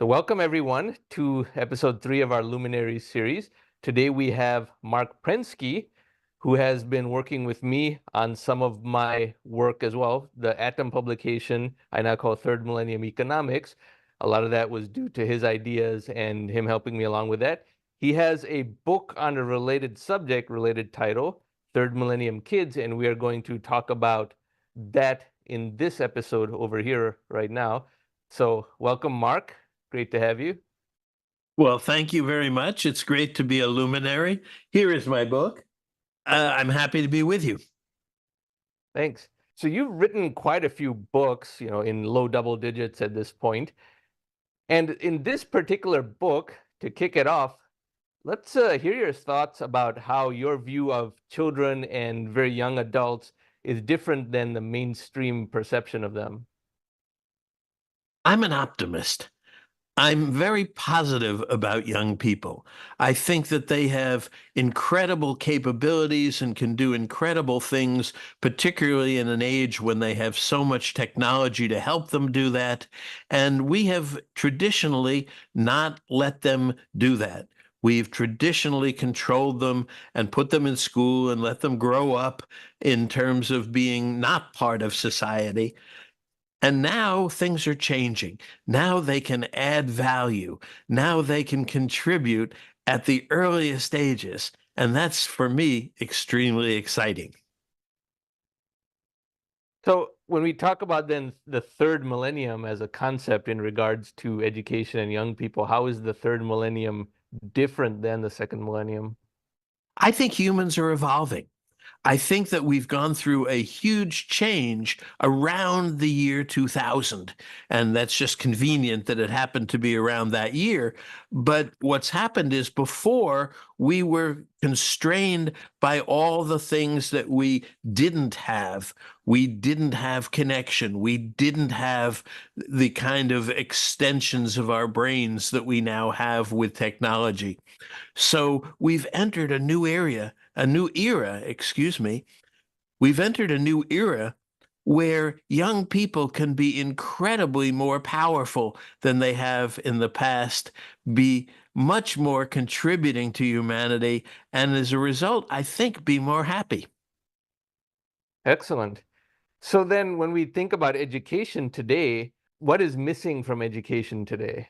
So welcome everyone to episode 3 of our Luminaries series. Today we have Marc Prensky, who has been working with me on some of my work as well. The Atom publication I now call Third Millennium Economics. A lot of that was due to his ideas and him helping me along with that. He has a book on a related subject, related title, Third Millennium Kids, and we are going to talk about that in this episode over here right now. So welcome, Marc. Great to have you. Well, thank you very much. It's great to be a luminary. Here is my book. I'm happy to be with you. Thanks. So you've written quite a few books, in low double digits at this point. And in this particular book, to kick it off, let's hear your thoughts about how your view of children and very young adults is different than the mainstream perception of them. I'm an optimist. I'm very positive about young people. I think that they have incredible capabilities and can do incredible things, particularly in an age when they have so much technology to help them do that. And we have traditionally not let them do that. We've traditionally controlled them and put them in school and let them grow up in terms of being not part of society. And now things are changing. Now they can add value. Now they can contribute at the earliest stages. And that's, for me, extremely exciting. So when we talk about then the third millennium as a concept in regards to education and young people, how is the third millennium different than the second millennium? I think humans are evolving. I think that we've gone through a huge change around the year 2000. And that's just convenient that it happened to be around that year. But what's happened is before we were constrained by all the things that we didn't have. We didn't have connection. We didn't have the kind of extensions of our brains that we now have with technology. So we've entered a new era, excuse me. We've entered a new era where young people can be incredibly more powerful than they have in the past, be much more contributing to humanity, and as a result, I think, be more happy. Excellent. So then when we think about education today, what is missing from education today?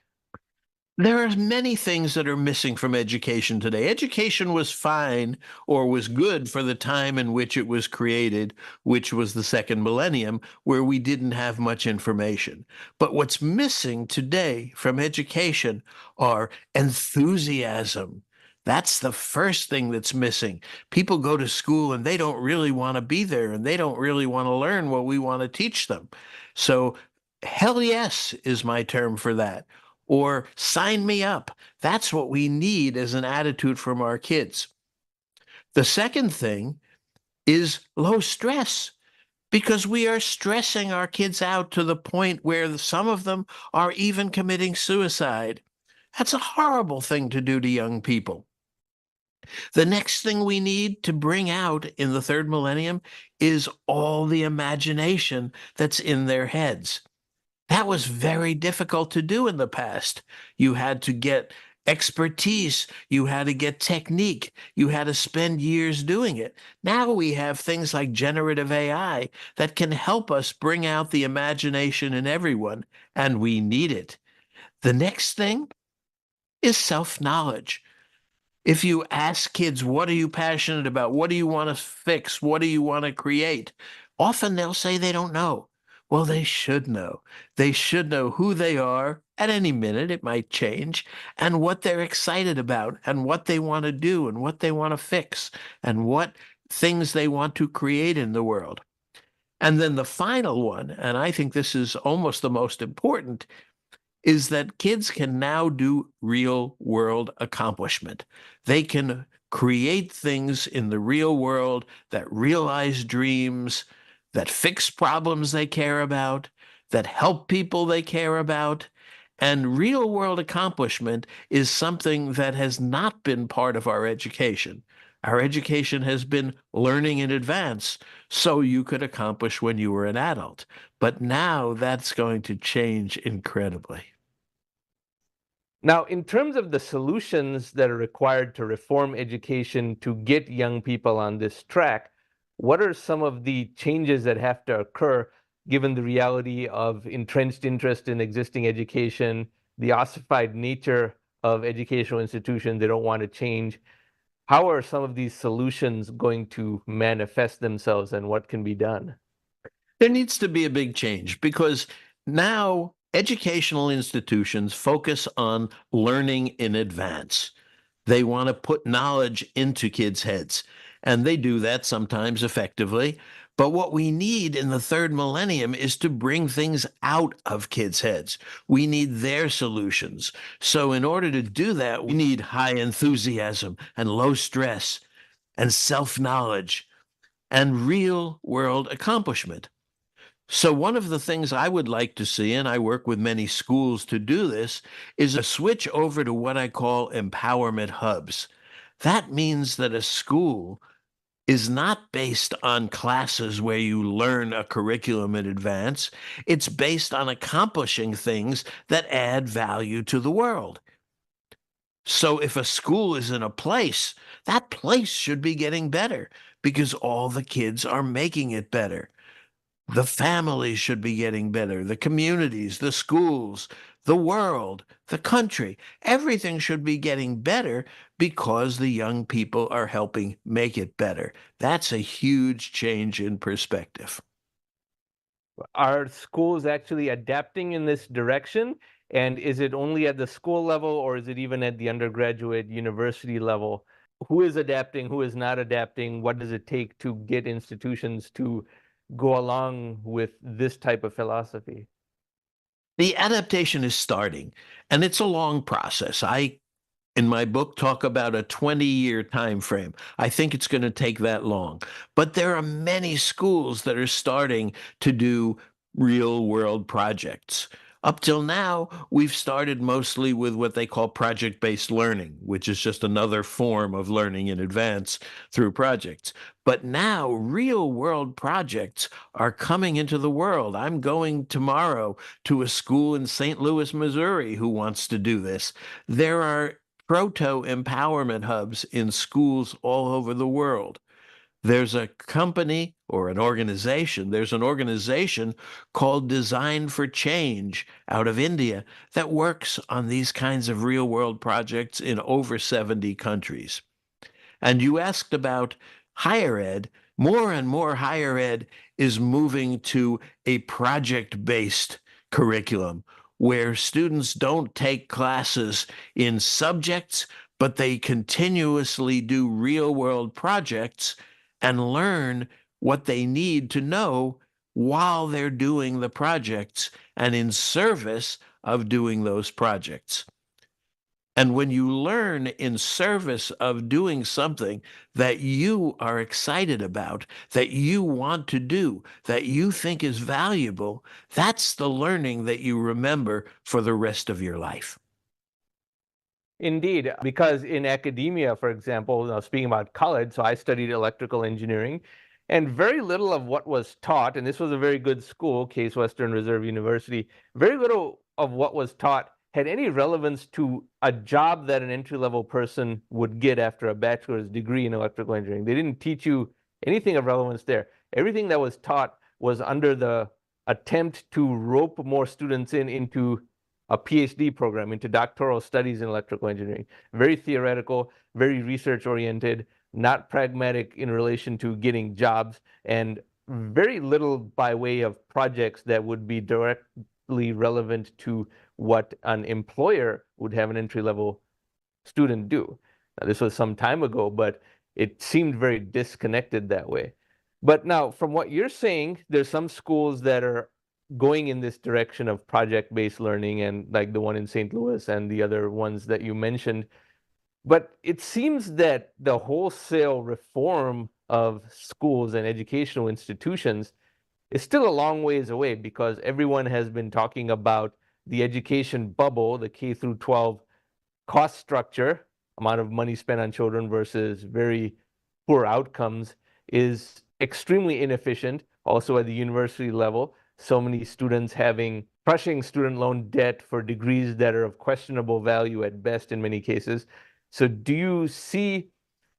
There are many things that are missing from education today. Education was fine or was good for the time in which it was created, which was the second millennium, where we didn't have much information. But what's missing today from education are enthusiasm. That's the first thing that's missing. People go to school and they don't really want to be there and they don't really want to learn what we want to teach them. So, hell yes is my term for that, or sign me up. That's what we need as an attitude from our kids. The second thing is low stress, because we are stressing our kids out to the point where some of them are even committing suicide. That's a horrible thing to do to young people. The next thing we need to bring out in the third millennium is all the imagination that's in their heads. That was very difficult to do in the past. You had to get expertise, you had to get technique, you had to spend years doing it. Now we have things like generative AI that can help us bring out the imagination in everyone, and we need it. The next thing is self-knowledge. If you ask kids, what are you passionate about? What do you want to fix? What do you want to create? Often they'll say they don't know. Well, they should know. They should know who they are. At any minute, it might change, and what they're excited about, and what they want to do, and what they want to fix, and what things they want to create in the world. And then the final one, and I think this is almost the most important, is that kids can now do real world accomplishment. They can create things in the real world that realize dreams, that fix problems they care about, that help people they care about. And real world accomplishment is something that has not been part of our education. Our education has been learning in advance so you could accomplish when you were an adult. But now that's going to change incredibly. Now, in terms of the solutions that are required to reform education to get young people on this track, what are some of the changes that have to occur given the reality of entrenched interest in existing education, the ossified nature of educational institutions they don't want to change? How are some of these solutions going to manifest themselves and what can be done? There needs to be a big change because now educational institutions focus on learning in advance. They want to put knowledge into kids' heads, and they do that sometimes effectively. But what we need in the third millennium is to bring things out of kids' heads. We need their solutions. So, in order to do that, we need high enthusiasm and low stress and self knowledge and real world accomplishment. So, one of the things I would like to see, and I work with many schools to do this, is a switch over to what I call empowerment hubs. That means that a school is not based on classes where you learn a curriculum in advance. It's based on accomplishing things that add value to the world. So, if a school is in a place, that place should be getting better because all the kids are making it better. The families should be getting better. The communities, the schools, the world, the country, everything should be getting better because the young people are helping make it better. That's a huge change in perspective. Are schools actually adapting in this direction? And is it only at the school level or is it even at the undergraduate university level? Who is adapting? Who is not adapting? What does it take to get institutions to go along with this type of philosophy? The adaptation is starting, and it's a long process. I in my book talk about a 20-year time frame. I think it's going to take that long. But there are many schools that are starting to do real world projects. Up till now, we've started mostly with what they call project based learning, which is just another form of learning in advance through projects. But now, real world projects are coming into the world. I'm going tomorrow to a school in St. Louis, Missouri, who wants to do this. There are proto empowerment hubs in schools all over the world. There's a company or an organization, there's an organization called Design for Change out of India that works on these kinds of real world projects in over 70 countries. And you asked about higher ed. More and more higher ed is moving to a project based curriculum where students don't take classes in subjects, but they continuously do real world projects and learn what they need to know while they're doing the projects and in service of doing those projects. And when you learn in service of doing something that you are excited about, that you want to do, that you think is valuable, that's the learning that you remember for the rest of your life. Indeed, because in academia, for example, now speaking about college, so I studied electrical engineering, and very little of what was taught, and this was a very good school, Case Western Reserve University, very little of what was taught had any relevance to a job that an entry-level person would get after a bachelor's degree in electrical engineering. They didn't teach you anything of relevance there. Everything that was taught was under the attempt to rope more students into a PhD program, into doctoral studies in electrical engineering. Very theoretical, very research oriented, not pragmatic in relation to getting jobs, and very little by way of projects that would be directly relevant to what an employer would have an entry-level student do. Now, this was some time ago, but it seemed very disconnected that way. But now, from what you're saying, there's some schools that are going in this direction of project-based learning, and like the one in St. Louis and the other ones that you mentioned. But it seems that the wholesale reform of schools and educational institutions is still a long ways away because everyone has been talking about the education bubble, the K through 12 cost structure, amount of money spent on children versus very poor outcomes, is extremely inefficient. Also at the university level, so many students having crushing student loan debt for degrees that are of questionable value at best in many cases. So do you see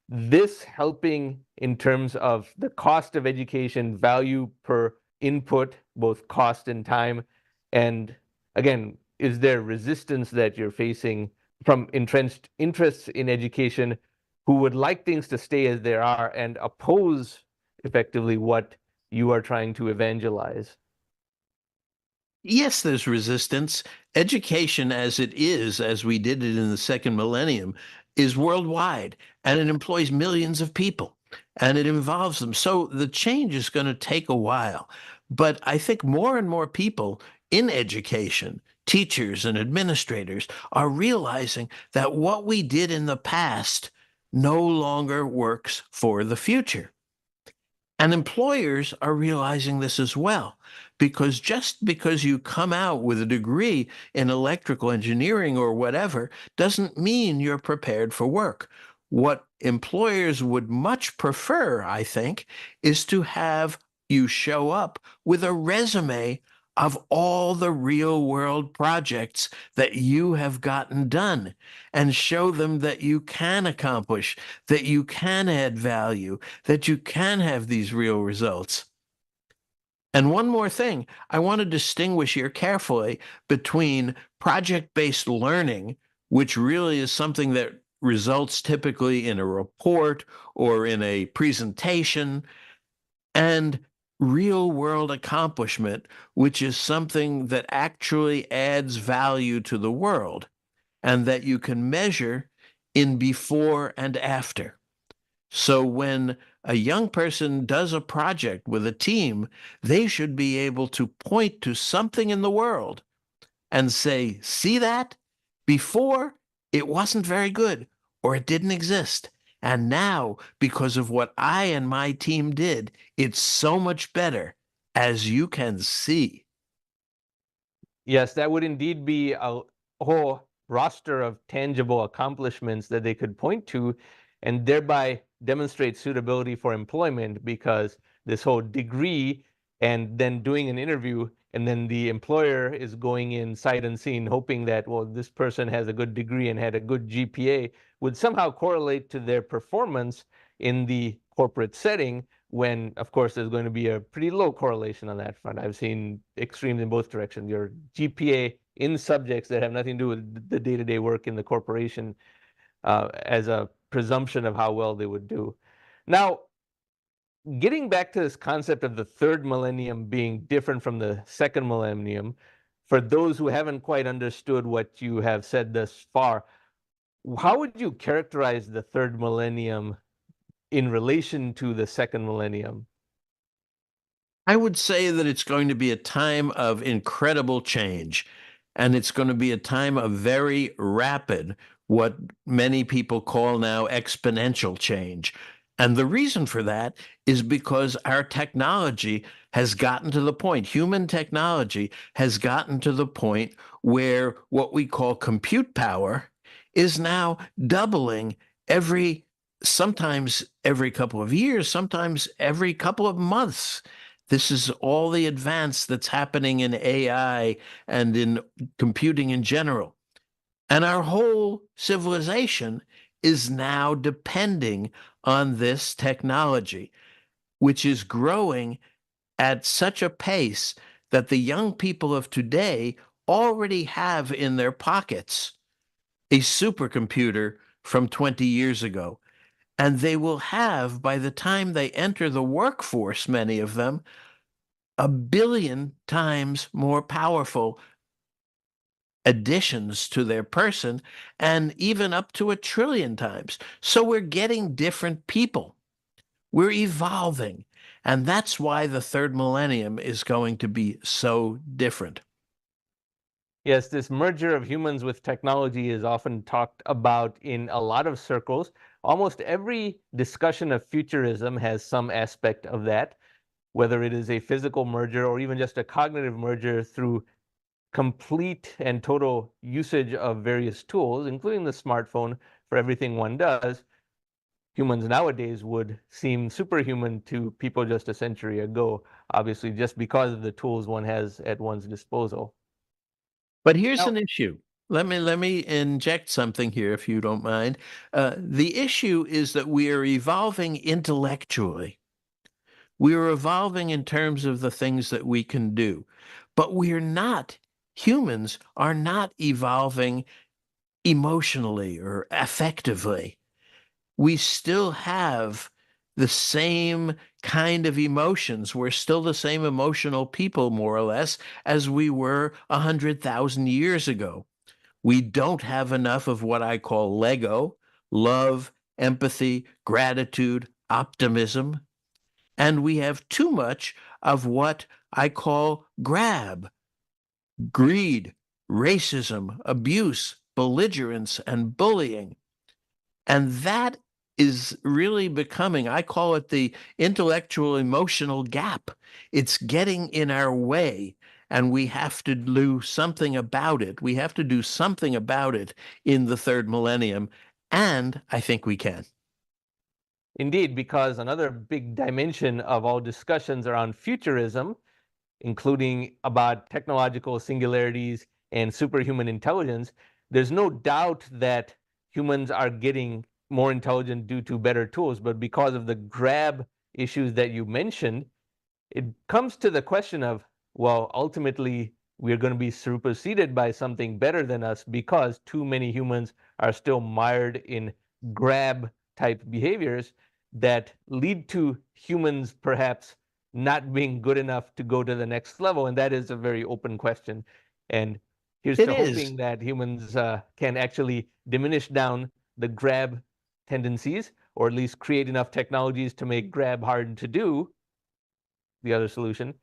this helping in terms of the cost of education, value per input, both cost and time? And again, is there resistance that you're facing from entrenched interests in education who would like things to stay as they are and oppose effectively what you are trying to evangelize? Yes, there's resistance. Education, as it is, as we did it in the second millennium, is worldwide and it employs millions of people and it involves them. So the change is going to take a while. But I think more and more people in education, teachers and administrators, are realizing that what we did in the past no longer works for the future. And employers are realizing this as well, because just because you come out with a degree in electrical engineering or whatever doesn't mean you're prepared for work. What employers would much prefer, I think, is to have you show up with a resume of all the real world projects that you have gotten done and show them that you can accomplish, that you can add value, that you can have these real results. And one more thing, I want to distinguish here carefully between project-based learning, which really is something that results typically in a report or in a presentation, and real world accomplishment, which is something that actually adds value to the world and that you can measure in before and after. So when a young person does a project with a team, they should be able to point to something in the world and say, see that? Before, it wasn't very good or it didn't exist. And now, because of what I and my team did, it's so much better, as you can see. Yes, that would indeed be a whole roster of tangible accomplishments that they could point to and thereby demonstrate suitability for employment, because this whole degree and then doing an interview and then the employer is going in sight unseen hoping that, well, this person has a good degree and had a good GPA would somehow correlate to their performance in the corporate setting, when of course there's going to be a pretty low correlation on that front. I've seen extremes in both directions. Your GPA in subjects that have nothing to do with the day-to-day work in the corporation as a presumption of how well they would do. Now, getting back to this concept of the third millennium being different from the second millennium, for those who haven't quite understood what you have said thus far, how would you characterize the third millennium in relation to the second millennium? I would say that it's going to be a time of incredible change, and it's going to be a time of very rapid, what many people call now exponential change. And the reason for that is because our technology has gotten to the point, human technology has gotten to the point where what we call compute power is now doubling sometimes every couple of years, sometimes every couple of months. This is all the advance that's happening in AI and in computing in general. And our whole civilization is now depending on this technology, which is growing at such a pace that the young people of today already have in their pockets a supercomputer from 20 years ago. And they will have, by the time they enter the workforce, many of them, a billion times more powerful additions to their person, and even up to a trillion times. So we're getting different people. We're evolving. And that's why the third millennium is going to be so different. Yes, this merger of humans with technology is often talked about in a lot of circles. Almost every discussion of futurism has some aspect of that, whether it is a physical merger or even just a cognitive merger through complete and total usage of various tools, including the smartphone for everything one does. Humans nowadays would seem superhuman to people just a century ago, obviously, just because of the tools one has at one's disposal. But here's Now, an issue. Let me inject something here, if you don't mind. The issue is that we are evolving intellectually. We are evolving in terms of the things that we can do, but we are not. Humans are not evolving emotionally or affectively. We still have the same kind of emotions. We're still the same emotional people, more or less, as we were 100,000 years ago. We don't have enough of what I call Lego, love, empathy, gratitude, optimism, and we have too much of what I call grab, greed, racism, abuse, belligerence, and bullying. And that is really becoming, I call it the intellectual emotional gap. It's getting in our way, and we have to do something about it. We have to do something about it in the third millennium, and I think we can. indeed, because another big dimension of all discussions around futurism, including about technological singularities and superhuman intelligence, there's no doubt that humans are getting more intelligent due to better tools. But because of the grab issues that you mentioned, it comes to the question of, well, ultimately, we're going to be superseded by something better than us because too many humans are still mired in grab type behaviors that lead to humans perhaps not being good enough to go to the next level. And that is a very open question. And here's It to is. hoping that humans can actually diminish down the grab tendencies, or at least create enough technologies to make grab hard to do, the other solution.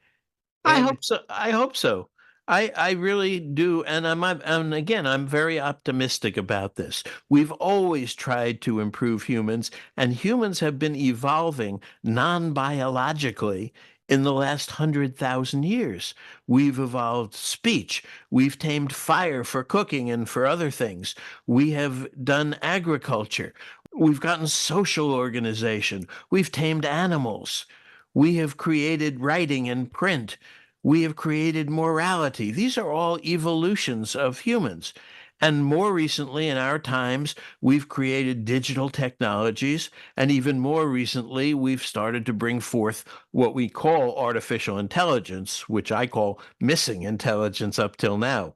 I And hope so. I hope so. I really do, and and again, I'm very optimistic about this. We've always tried to improve humans, and humans have been evolving non-biologically in the last 100,000 years. We've evolved speech. We've tamed fire for cooking and for other things. We have done agriculture. We've gotten social organization. We've tamed animals. We have created writing and print. We have created morality. These are all evolutions of humans. And more recently, in our times, we've created digital technologies. And even more recently, we've started to bring forth what we call artificial intelligence, which I call missing intelligence up till now.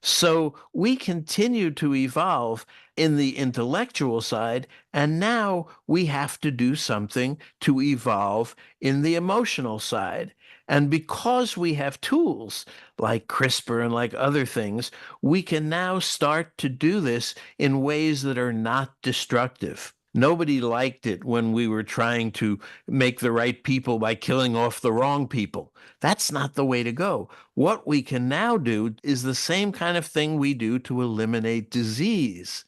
So we continue to evolve in the intellectual side, and now we have to do something to evolve in the emotional side. And because we have tools like CRISPR and like other things, we can now start to do this in ways that are not destructive. Nobody liked it when we were trying to make the right people by killing off the wrong people. That's not the way to go. What we can now do is the same kind of thing we do to eliminate disease.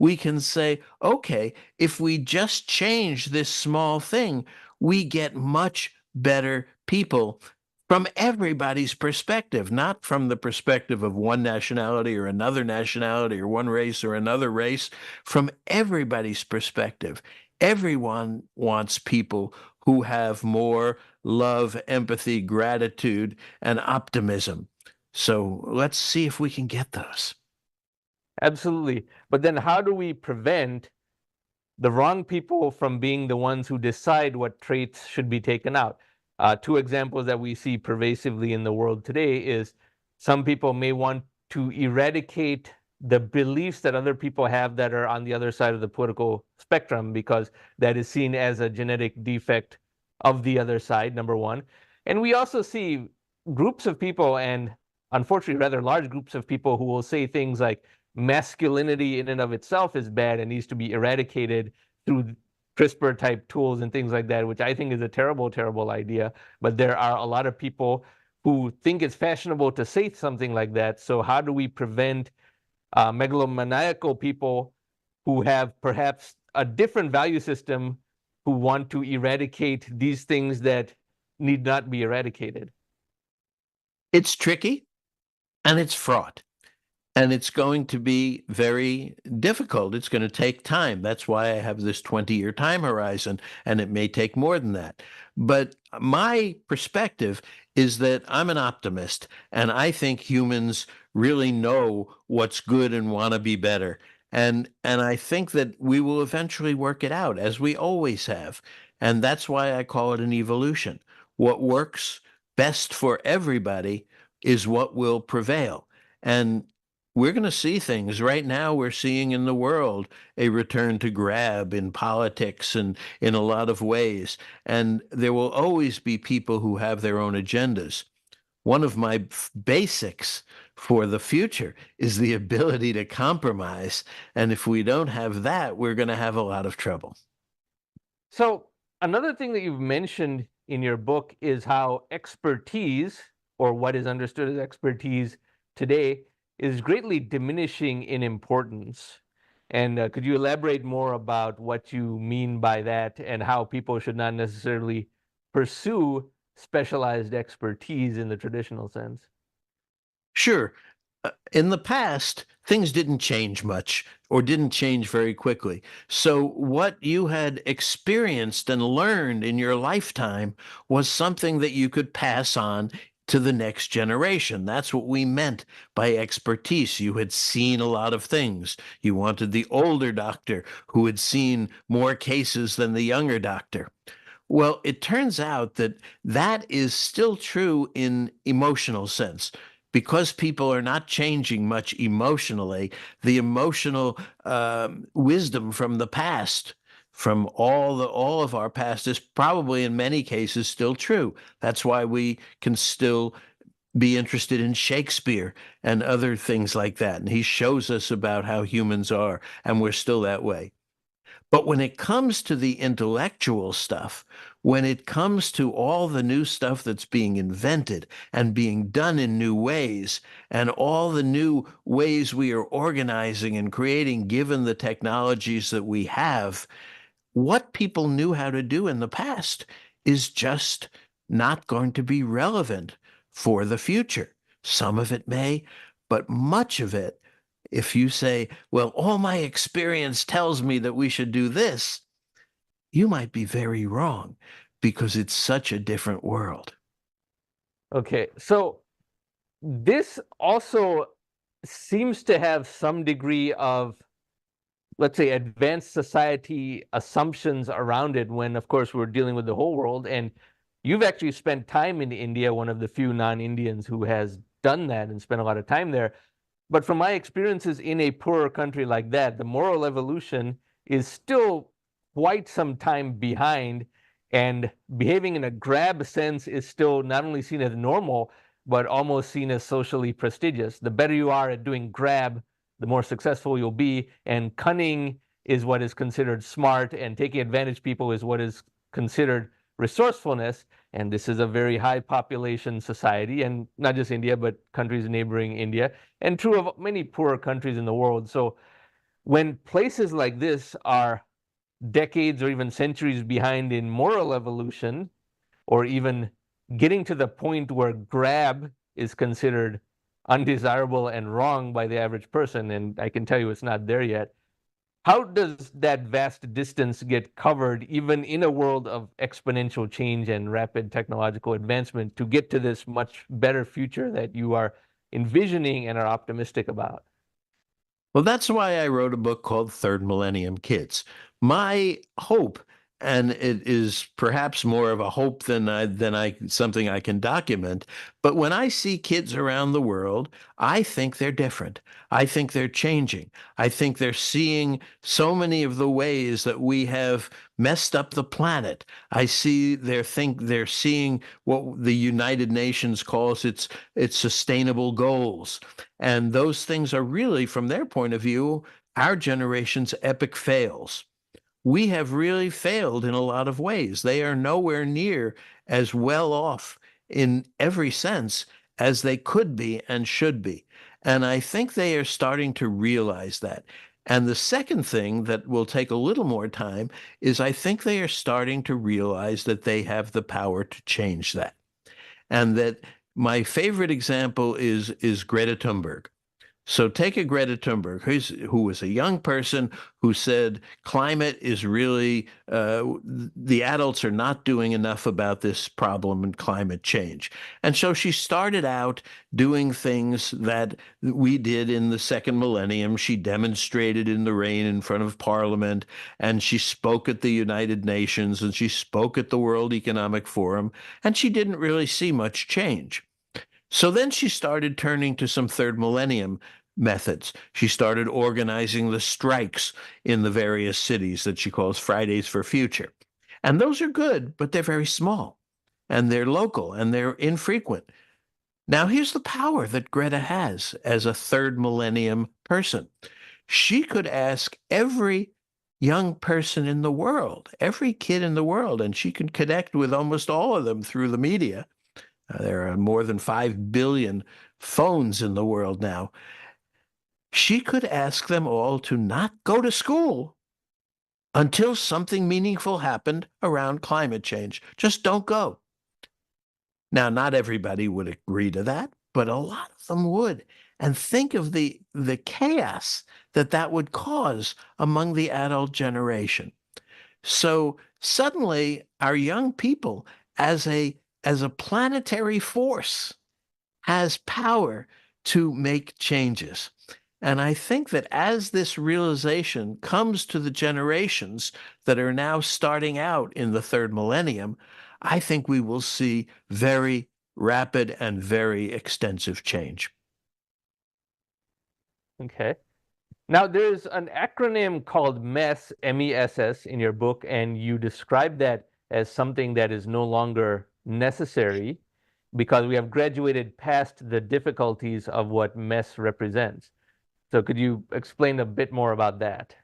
We can say, okay, if we just change this small thing, we get much better people from everybody's perspective, not from the perspective of one nationality or another nationality or one race or another race, from everybody's perspective. Everyone wants people who have more love, empathy, gratitude, and optimism. So let's see if we can get those. absolutely. But then how do we prevent the wrong people from being the ones who decide what traits should be taken out? Two examples that we see pervasively in the world today is some people may want to eradicate the beliefs that other people have that are on the other side of the political spectrum because that is seen as a genetic defect of the other side, number one. And we also see groups of people, and unfortunately rather large groups of people, who will say things like masculinity in and of itself is bad and needs to be eradicated through CRISPR type tools and things like that, which I think is a terrible, terrible idea. But there are a lot of people who think it's fashionable to say something like that. So how do we prevent megalomaniacal people who have perhaps a different value system, who want to eradicate these things that need not be eradicated? It's tricky and it's fraught. And it's going to be very difficult. It's going to take time. That's why I have this 20-year time horizon, and it may take more than that. But my perspective is that I'm an optimist, and I think humans really know what's good and want to be better. And I think that we will eventually work it out, as we always have. And that's why I call it an evolution. What works best for everybody is what will prevail. And we're going to see things right now. We're seeing in the world a return to grab in politics and in a lot of ways. And there will always be people who have their own agendas. One of my basics for the future is the ability to compromise. And if we don't have that, we're going to have a lot of trouble. So another thing that you've mentioned in your book is how expertise, or what is understood as expertise today, is greatly diminishing in importance. And could you elaborate more about what you mean by that and how people should not necessarily pursue specialized expertise in the traditional sense? Sure. In the past, things didn't change much or didn't change very quickly. So, what you had experienced and learned in your lifetime was something that you could pass on to the next generation. That's what we meant by expertise. You had seen a lot of things. You wanted the older doctor who had seen more cases than the younger doctor. Well, it turns out that that is still true in emotional sense. Because people are not changing much emotionally, the emotional wisdom from the past, from all of our past, is probably in many cases still true. That's why we can still be interested in Shakespeare and other things like that. And he shows us about how humans are, and we're still that way. But when it comes to the intellectual stuff, when it comes to all the new stuff that's being invented and being done in new ways, and all the new ways we are organizing and creating given the technologies that we have, what people knew how to do in the past is just not going to be relevant for the future. Some of it may, but much of it, if you say, well, all my experience tells me that we should do this, you might be very wrong because it's such a different world. Okay, so this also seems to have some degree of, let's say, advanced society assumptions around it when, of course, we're dealing with the whole world. And you've actually spent time in India, one of the few non-Indians who has done that and spent a lot of time there. But from my experiences in a poorer country like that, the moral evolution is still quite some time behind, and behaving in a grab sense is still not only seen as normal, but almost seen as socially prestigious. The better you are at doing grab, the more successful you'll be. And cunning is what is considered smart, and taking advantage of people is what is considered resourcefulness. And this is a very high population society, and not just India, but countries neighboring India, and true of many poorer countries in the world. So when places like this are decades or even centuries behind in moral evolution, or even getting to the point where grab is considered undesirable and wrong by the average person, and I can tell you it's not there yet, how does that vast distance get covered, even in a world of exponential change and rapid technological advancement, to get to this much better future that you are envisioning and are optimistic about? Well, that's why I wrote a book called Third Millennium Kids. My hope, and it is perhaps more of a hope than I something I can document, but when I see kids around the world, I think they're different. I think they're changing. I think they're seeing so many of the ways that we have messed up the planet. I see they're seeing what the United Nations calls its sustainable goals. And those things are really, from their point of view, our generation's epic fails. We have really failed in a lot of ways. They are nowhere near as well off in every sense as they could be and should be. And I think they are starting to realize that. And the second thing that will take a little more time is I think they are starting to realize that they have the power to change that. And that my favorite example is Greta Thunberg. So take a Greta Thunberg, who was a young person who said climate is really, the adults are not doing enough about this problem and climate change. And so she started out doing things that we did in the second millennium. She demonstrated in the rain in front of Parliament, and she spoke at the United Nations, and she spoke at the World Economic Forum, and she didn't really see much change. So then she started turning to some third millennium methods. She started organizing the strikes in the various cities that she calls Fridays for Future. And those are good, but they're very small and they're local and they're infrequent. Now, here's the power that Greta has as a third millennium person. She could ask every young person in the world, every kid in the world, and she can connect with almost all of them through the media. There are more than 5 billion phones in the world now. She could ask them all to not go to school until something meaningful happened around climate change. Just don't go. Now, not everybody would agree to that, but a lot of them would. And think of the chaos that that would cause among the adult generation. So suddenly, our young people, as a planetary force, has power to make changes. And I think that as this realization comes to the generations that are now starting out in the third millennium, I think we will see very rapid and very extensive change. Okay. Now, there's an acronym called MESS, MESS, in your book, and you describe that as something that is no longer necessary because we have graduated past the difficulties of what MESS represents. So could you explain a bit more about that?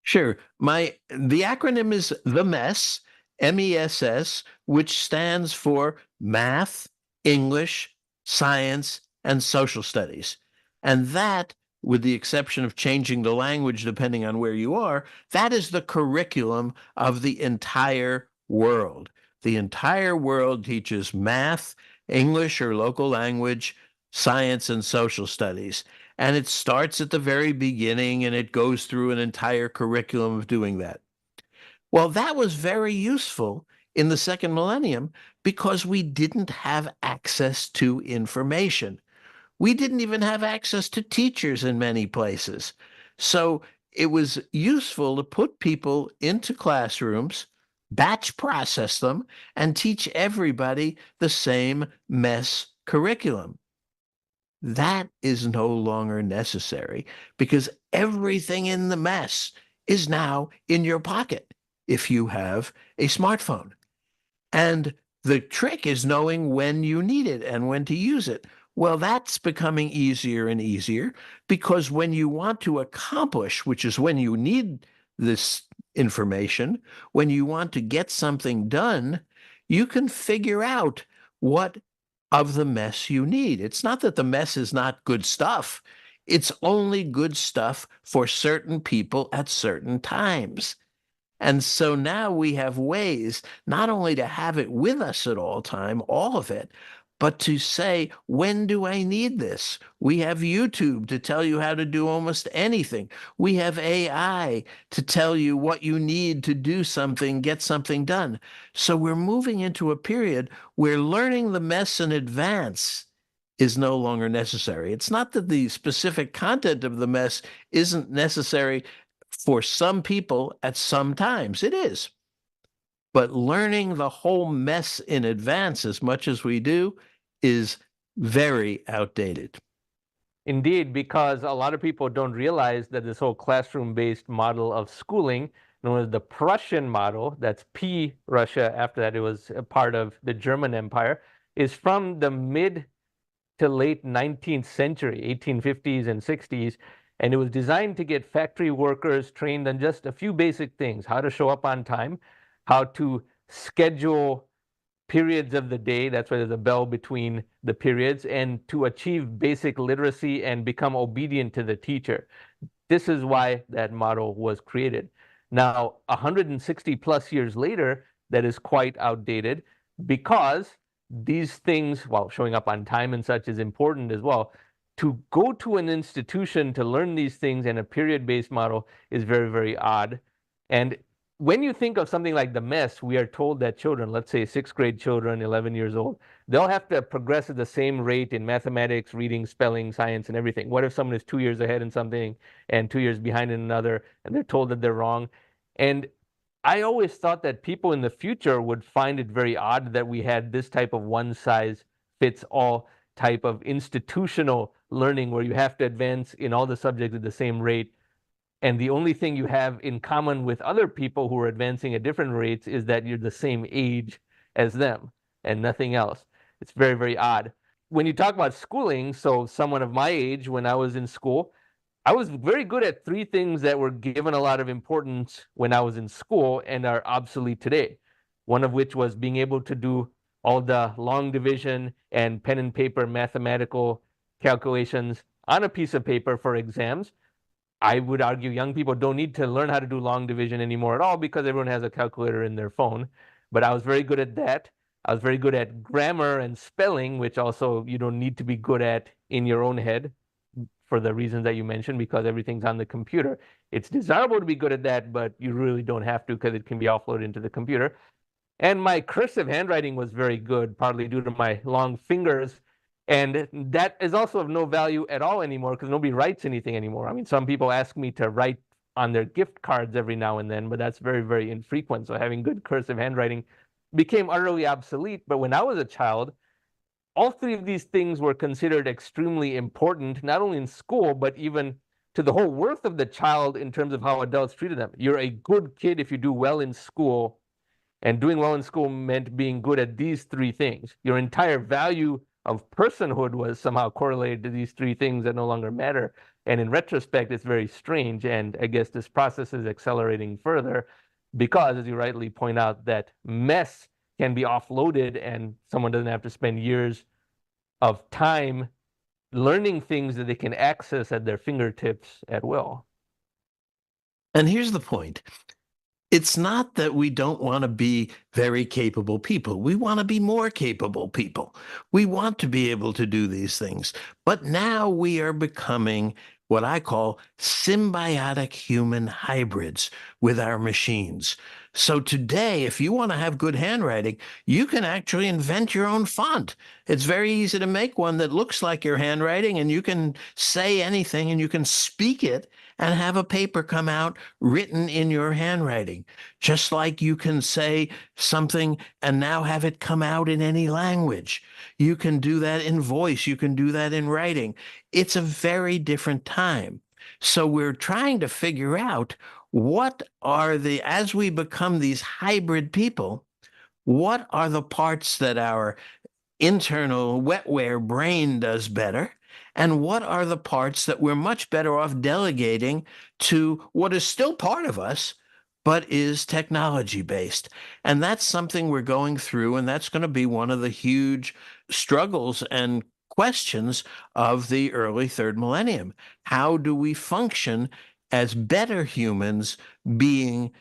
Sure. The acronym is the MESS, MESS, which stands for Math, English, Science, and Social Studies. And that, with the exception of changing the language depending on where you are, that is the curriculum of the entire world. The entire world teaches math, English or local language, science, and social studies. And it starts at the very beginning and it goes through an entire curriculum of doing that. Well, that was very useful in the second millennium because we didn't have access to information. We didn't even have access to teachers in many places. So it was useful to put people into classrooms, batch process them, and teach everybody the same MESS curriculum. That is no longer necessary because everything in the mess is now in your pocket if you have a smartphone. And the trick is knowing when you need it and when to use it. Well, that's becoming easier and easier because when you want to accomplish, which is when you need this information, when you want to get something done, you can figure out what of the mess you need. It's not that the mess is not good stuff. It's only good stuff for certain people at certain times. And so now we have ways not only to have it with us at all time, all of it, but to say, when do I need this? We have YouTube to tell you how to do almost anything. We have AI to tell you what you need to do something, get something done. So we're moving into a period where learning the mess in advance is no longer necessary. It's not that the specific content of the mess isn't necessary for some people at some times. It is. But learning the whole mess in advance as much as we do is very outdated. Indeed, because a lot of people don't realize that this whole classroom-based model of schooling, known as the Prussian model, that's P Russia, after that it was a part of the German Empire, is from the mid to late 19th century, 1850s and 60s, and it was designed to get factory workers trained on just a few basic things: how to show up on time, how to schedule periods of the day, that's why there's a bell between the periods, and to achieve basic literacy and become obedient to the teacher. This is why that model was created. Now, 160 plus years later, that is quite outdated because these things, while showing up on time and such is important as well, to go to an institution to learn these things in a period-based model is very, very odd. And when you think of something like the mess, we are told that children, let's say sixth grade children, 11 years old, they'll have to progress at the same rate in mathematics, reading, spelling, science, and everything. What if someone is 2 years ahead in something and 2 years behind in another, and they're told that they're wrong? And I always thought that people in the future would find it very odd that we had this type of one size fits all type of institutional learning where you have to advance in all the subjects at the same rate. And the only thing you have in common with other people who are advancing at different rates is that you're the same age as them and nothing else. It's very, very odd. When you talk about schooling, so someone of my age, when I was in school, I was very good at three things that were given a lot of importance when I was in school and are obsolete today. One of which was being able to do all the long division and pen and paper mathematical calculations on a piece of paper for exams. I would argue young people don't need to learn how to do long division anymore at all because everyone has a calculator in their phone. But I was very good at that. I was very good at grammar and spelling, which also you don't need to be good at in your own head for the reasons that you mentioned, because everything's on the computer. It's desirable to be good at that, but you really don't have to because it can be offloaded into the computer. And my cursive handwriting was very good, partly due to my long fingers. And that is also of no value at all anymore because nobody writes anything anymore. I mean, some people ask me to write on their gift cards every now and then, but that's very, very infrequent. So having good cursive handwriting became utterly obsolete. But when I was a child, all three of these things were considered extremely important, not only in school, but even to the whole worth of the child in terms of how adults treated them. You're a good kid if you do well in school, and doing well in school meant being good at these three things. Your entire value of personhood was somehow correlated to these three things that no longer matter. And in retrospect, it's very strange. And I guess this process is accelerating further because, as you rightly point out, that mess can be offloaded and someone doesn't have to spend years of time learning things that they can access at their fingertips at will. And here's the point. It's not that we don't want to be very capable people. We want to be more capable people. We want to be able to do these things. But now we are becoming what I call symbiotic human hybrids with our machines. So today, if you want to have good handwriting, you can actually invent your own font. It's very easy to make one that looks like your handwriting, and you can say anything and you can speak it and have a paper come out written in your handwriting, just like you can say something and now have it come out in any language. You can do that in voice. You can do that in writing. It's a very different time. So we're trying to figure out as we become these hybrid people, what are the parts that our internal wetware brain does better? And what are the parts that we're much better off delegating to what is still part of us, but is technology based? And that's something we're going through, and that's going to be one of the huge struggles and questions of the early third millennium. How do we function as better humans being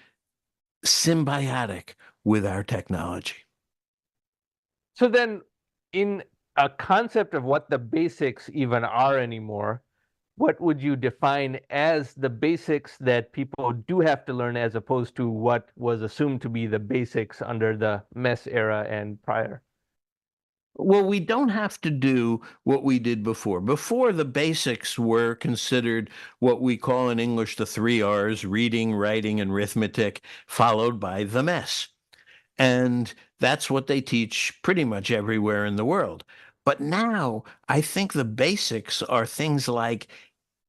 symbiotic with our technology? So then, in a concept of what the basics even are anymore, what would you define as the basics that people do have to learn as opposed to what was assumed to be the basics under the mess era and prior? Well, we don't have to do what we did before. Before, the basics were considered what we call in English the three R's: reading, writing, and arithmetic, followed by the mess. And that's what they teach pretty much everywhere in the world. But now I think the basics are things like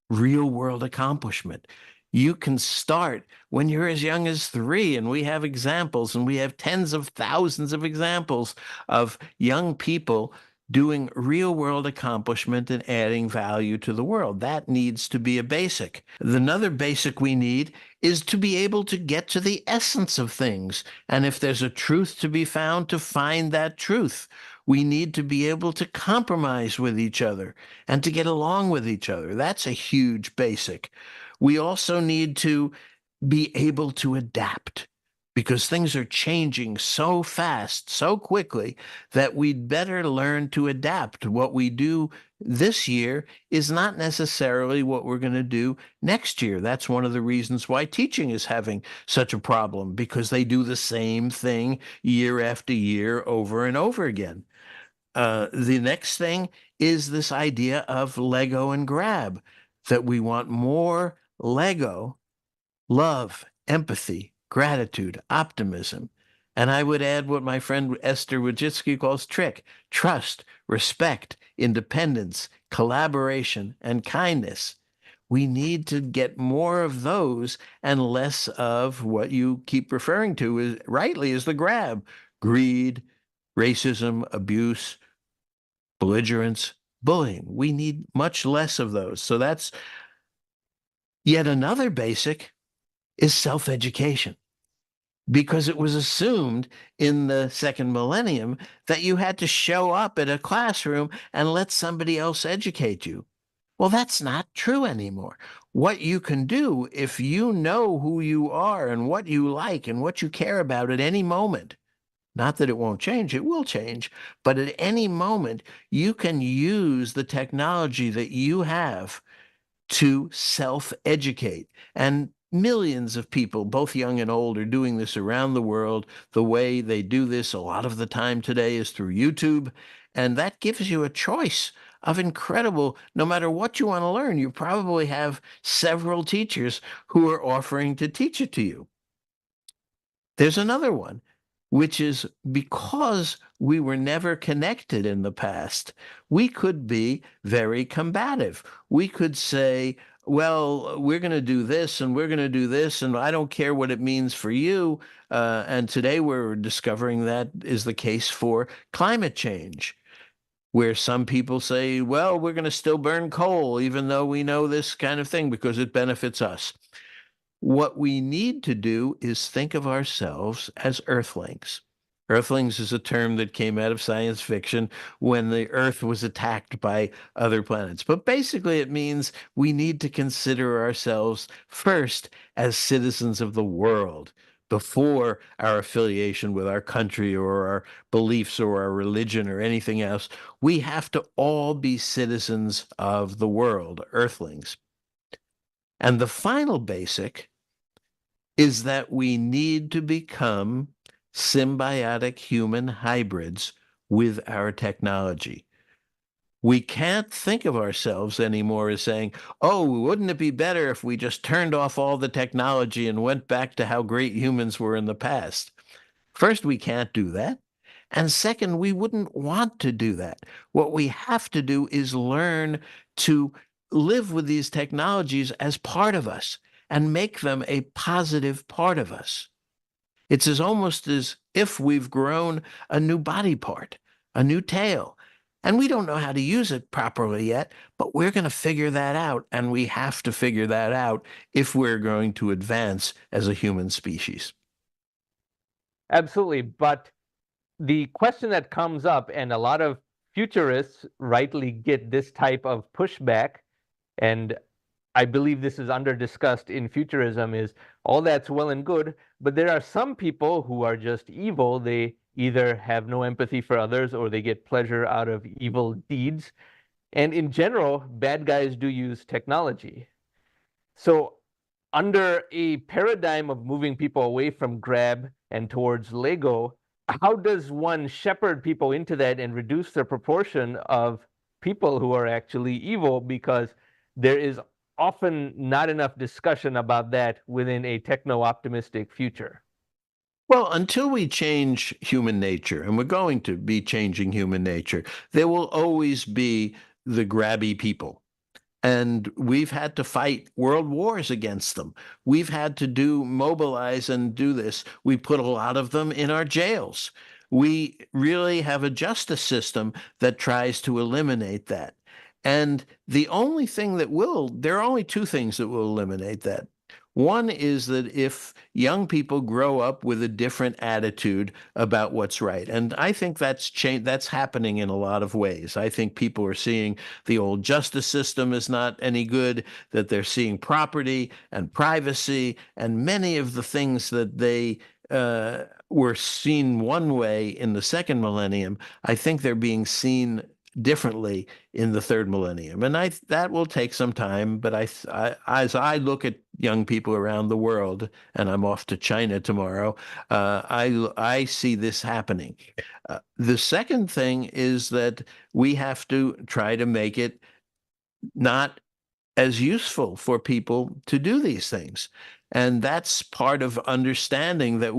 real world accomplishment. You can start when you're as young as 3, and we have examples, and we have tens of thousands of examples of young people doing real world accomplishment and adding value to the world. That needs to be a basic. Another basic we need is to be able to get to the essence of things. And if there's a truth to be found, to find that truth. We need to be able to compromise with each other and to get along with each other. That's a huge basic. We also need to be able to adapt, because things are changing so fast, so quickly, that we'd better learn to adapt. What we do this year is not necessarily what we're going to do next year. That's one of the reasons why teaching is having such a problem, because they do the same thing year after year over and over again. The next thing is this idea of Lego and grab, that we want more Lego, love, empathy, gratitude, optimism. And I would add what my friend Esther Wojcicki calls trick: trust, respect, independence, collaboration, and kindness. We need to get more of those and less of what you keep referring to is rightly as the grab: greed, racism, abuse, belligerence, bullying. We need much less of those. So that's yet another basic is self-education, because it was assumed in the second millennium that you had to show up at a classroom and let somebody else educate you. Well, that's not true anymore. What you can do, if you know who you are and what you like and what you care about at any moment, not that it won't change, it will change, but at any moment, you can use the technology that you have to self-educate. And millions of people, both young and old, are doing this around the world. The way they do this a lot of the time today is through YouTube. And that gives you a choice of incredible, no matter what you want to learn, you probably have several teachers who are offering to teach it to you. There's another one, which is because we were never connected in the past, we could be very combative. We could say, well, we're going to do this and we're going to do this, and I don't care what it means for you. And today we're discovering that is the case for climate change, where some people say, well, we're going to still burn coal, even though we know this kind of thing because it benefits us. What we need to do is think of ourselves as earthlings. Earthlings is a term that came out of science fiction when the Earth was attacked by other planets. But basically, it means we need to consider ourselves first as citizens of the world before our affiliation with our country or our beliefs or our religion or anything else. We have to all be citizens of the world, earthlings. And the final basic is that we need to become symbiotic human hybrids with our technology. We can't think of ourselves anymore as saying, oh, wouldn't it be better if we just turned off all the technology and went back to how great humans were in the past? First, we can't do that. And second, we wouldn't want to do that. What we have to do is learn to live with these technologies as part of us and make them a positive part of us. It's almost as if we've grown a new body part, a new tail, and we don't know how to use it properly yet, but we're going to figure that out, and we have to figure that out if we're going to advance as a human species. Absolutely. But the question that comes up, and a lot of futurists rightly get this type of pushback, and I believe this is under discussed in futurism, is all that's well and good, but there are some people who are just evil. They either have no empathy for others or they get pleasure out of evil deeds. And in general, bad guys do use technology. So under a paradigm of moving people away from grab and towards Lego, how does one shepherd people into that and reduce the proportion of people who are actually evil? Because there is often not enough discussion about that within a techno-optimistic future. Well, until we change human nature, and we're going to be changing human nature, there will always be the grabby people. And we've had to fight world wars against them. We've had to mobilize and do this. We put a lot of them in our jails. We really have a justice system that tries to eliminate that. And there are only two things that will eliminate that. One is that if young people grow up with a different attitude about what's right, and I think that's happening in a lot of ways. I think people are seeing the old justice system is not any good, that they're seeing property and privacy and many of the things that they were seen one way in the second millennium, I think they're being seen differently in the third millennium. And that will take some time, but as I look at young people around the world, and I'm off to China tomorrow, I see this happening. The second thing is that we have to try to make it not as useful for people to do these things. And that's part of understanding that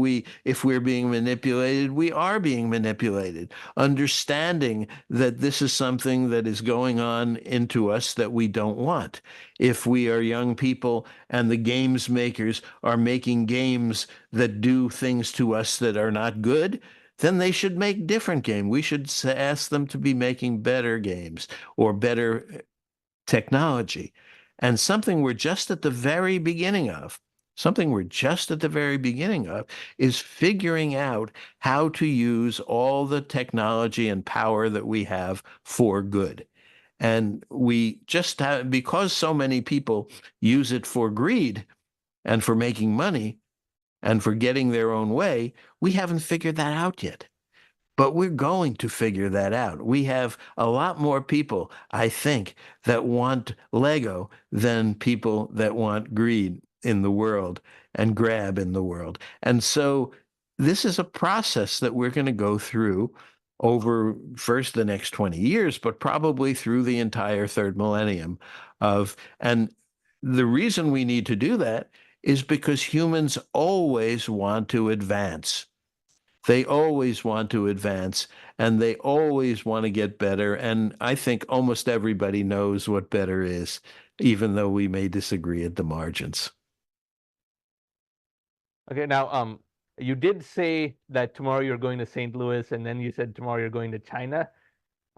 if we're being manipulated, we are being manipulated. Understanding that this is something that is going on into us that we don't want. If we are young people and the games makers are making games that do things to us that are not good, then they should make different games. We should ask them to be making better games or better technology. And something we're just at the very beginning of, is figuring out how to use all the technology and power that we have for good. And we just have, because so many people use it for greed and for making money and for getting their own way, we haven't figured that out yet. But we're going to figure that out. We have a lot more people, I think, that want Lego than people that want greed in the world and grab in the world. And so this is a process that we're going to go through over first the next 20 years, but probably through the entire third millennium and the reason we need to do that is because humans always want to advance. They always want to advance and they always want to get better. And I think almost everybody knows what better is, even though we may disagree at the margins. Okay, now you did say that tomorrow you're going to St. Louis, and then you said tomorrow you're going to China.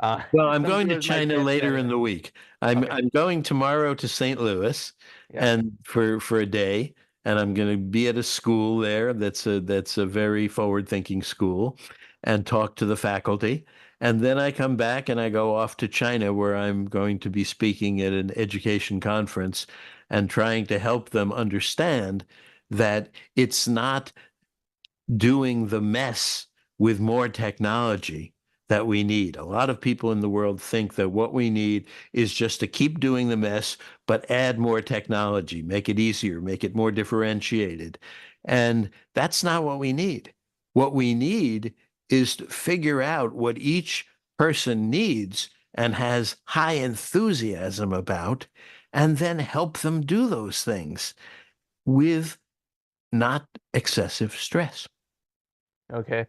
Well, I'm Some going to viewers might China get later that. in the week. Okay. I'm going tomorrow to St. Louis Yeah. and for a day, and I'm going to be at a school there that's a very forward-thinking school and talk to the faculty. And then I come back and I go off to China where I'm going to be speaking at an education conference and trying to help them understand that it's not doing the mess with more technology that we need. A lot of people in the world think that what we need is just to keep doing the mess, but add more technology, make it easier, make it more differentiated. And that's not what we need. What we need is to figure out what each person needs and has high enthusiasm about, and then help them do those things with not excessive stress. Okay.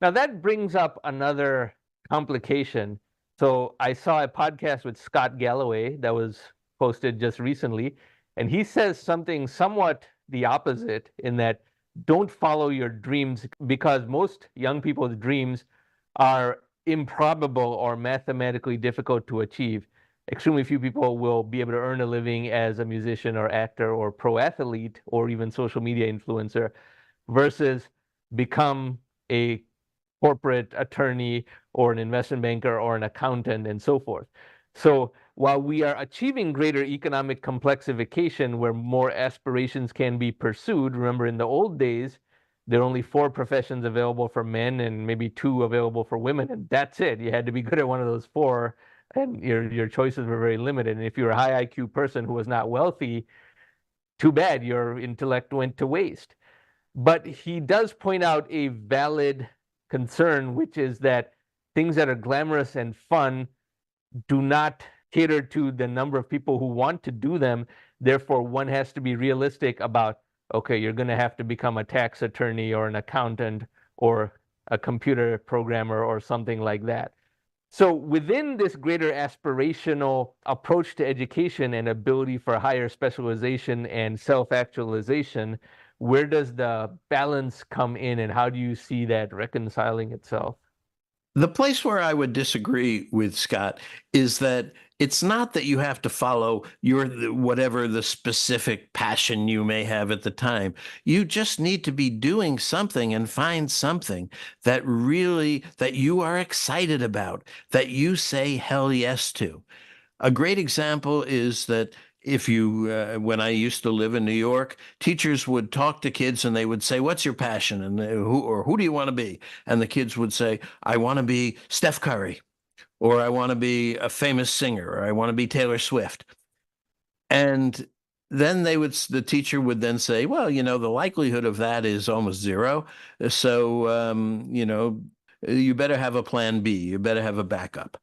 Now that brings up another complication. So I saw a podcast with Scott Galloway that was posted just recently, and he says something somewhat the opposite in that don't follow your dreams because most young people's dreams are improbable or mathematically difficult to achieve. Extremely few people will be able to earn a living as a musician or actor or pro athlete or even social media influencer versus become a corporate attorney or an investment banker or an accountant and so forth. So while we are achieving greater economic complexification where more aspirations can be pursued, remember in the old days, there are only 4 professions available for men and maybe 2 available for women, and that's it. You had to be good at one of those 4, and your choices were very limited. And if you're a high IQ person who was not wealthy, too bad, your intellect went to waste. But he does point out a valid concern, which is that things that are glamorous and fun do not cater to the number of people who want to do them. Therefore, one has to be realistic about, okay, you're going to have to become a tax attorney or an accountant or a computer programmer or something like that. So within this greater aspirational approach to education and ability for higher specialization and self-actualization, where does the balance come in and how do you see that reconciling itself? The place where I would disagree with Scott is that it's not that you have to follow whatever the specific passion you may have at the time. You just need to be doing something and find something that you are excited about, that you say hell yes to. A great example is that if you, when I used to live in New York, teachers would talk to kids and they would say, "What's your passion?" And who do you want to be? And the kids would say, "I want to be Steph Curry, or I want to be a famous singer, or I want to be Taylor Swift." And then the teacher would then say, "Well, the likelihood of that is almost zero. So, you better have a plan B. You better have a backup."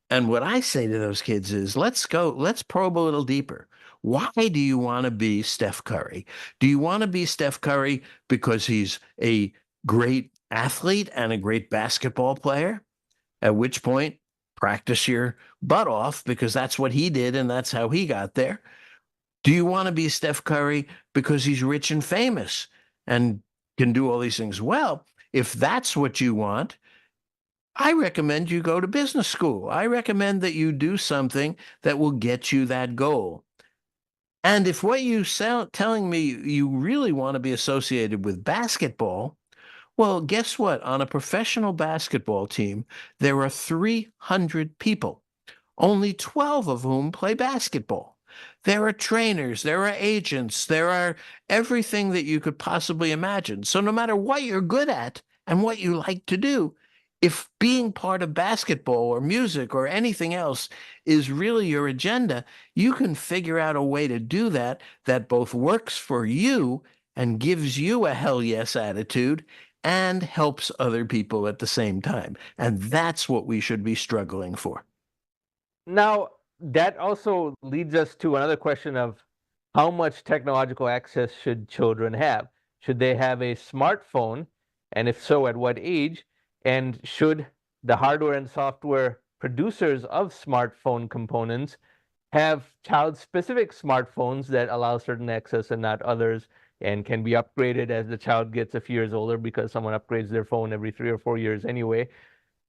And what I say to those kids is, let's probe a little deeper. Why do you want to be Steph Curry? Do you want to be Steph Curry because he's a great athlete and a great basketball player? At which point, practice your butt off because that's what he did and that's how he got there. Do you want to be Steph Curry because he's rich and famous and can do all these things? Well, if that's what you want, I recommend you go to business school. I recommend that you do something that will get you that goal. And if what you sound telling me you really want to be associated with basketball, well, guess what? On a professional basketball team, there are 300 people, only 12 of whom play basketball. There are trainers, there are agents, there are everything that you could possibly imagine. So no matter what you're good at and what you like to do, if being part of basketball or music or anything else is really your agenda, you can figure out a way to do that that both works for you and gives you a hell yes attitude and helps other people at the same time. And that's what we should be struggling for. Now, that also leads us to another question of how much technological access should children have? Should they have a smartphone? And if so, at what age? And should the hardware and software producers of smartphone components have child-specific smartphones that allow certain access and not others, and can be upgraded as the child gets a few years older because someone upgrades their phone every 3 or 4 years anyway?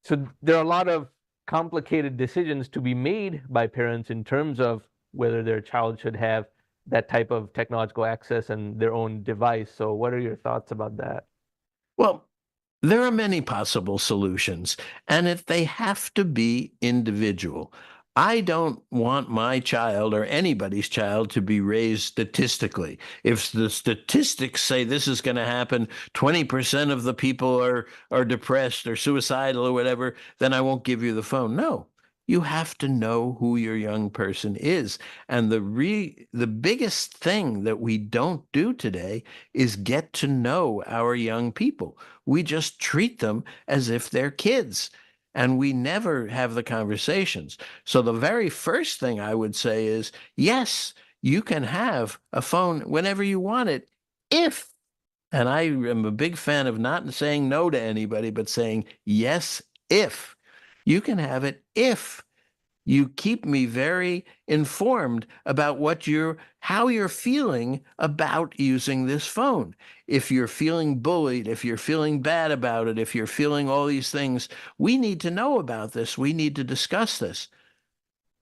So there are a lot of complicated decisions to be made by parents in terms of whether their child should have that type of technological access and their own device. So what are your thoughts about that? Well, there are many possible solutions, and if they have to be individual. I don't want my child or anybody's child to be raised statistically. If the statistics say this is going to happen, 20% of the people are depressed or suicidal or whatever, then I won't give you the phone. No. You have to know who your young person is. And the biggest thing that we don't do today is get to know our young people. We just treat them as if they're kids and we never have the conversations. So the very first thing I would say is, yes, you can have a phone whenever you want it, if, and I am a big fan of not saying no to anybody, but saying yes, if. You can have it if you keep me very informed about how you're feeling about using this phone. If you're feeling bullied, if you're feeling bad about it, if you're feeling all these things, we need to know about this. We need to discuss this.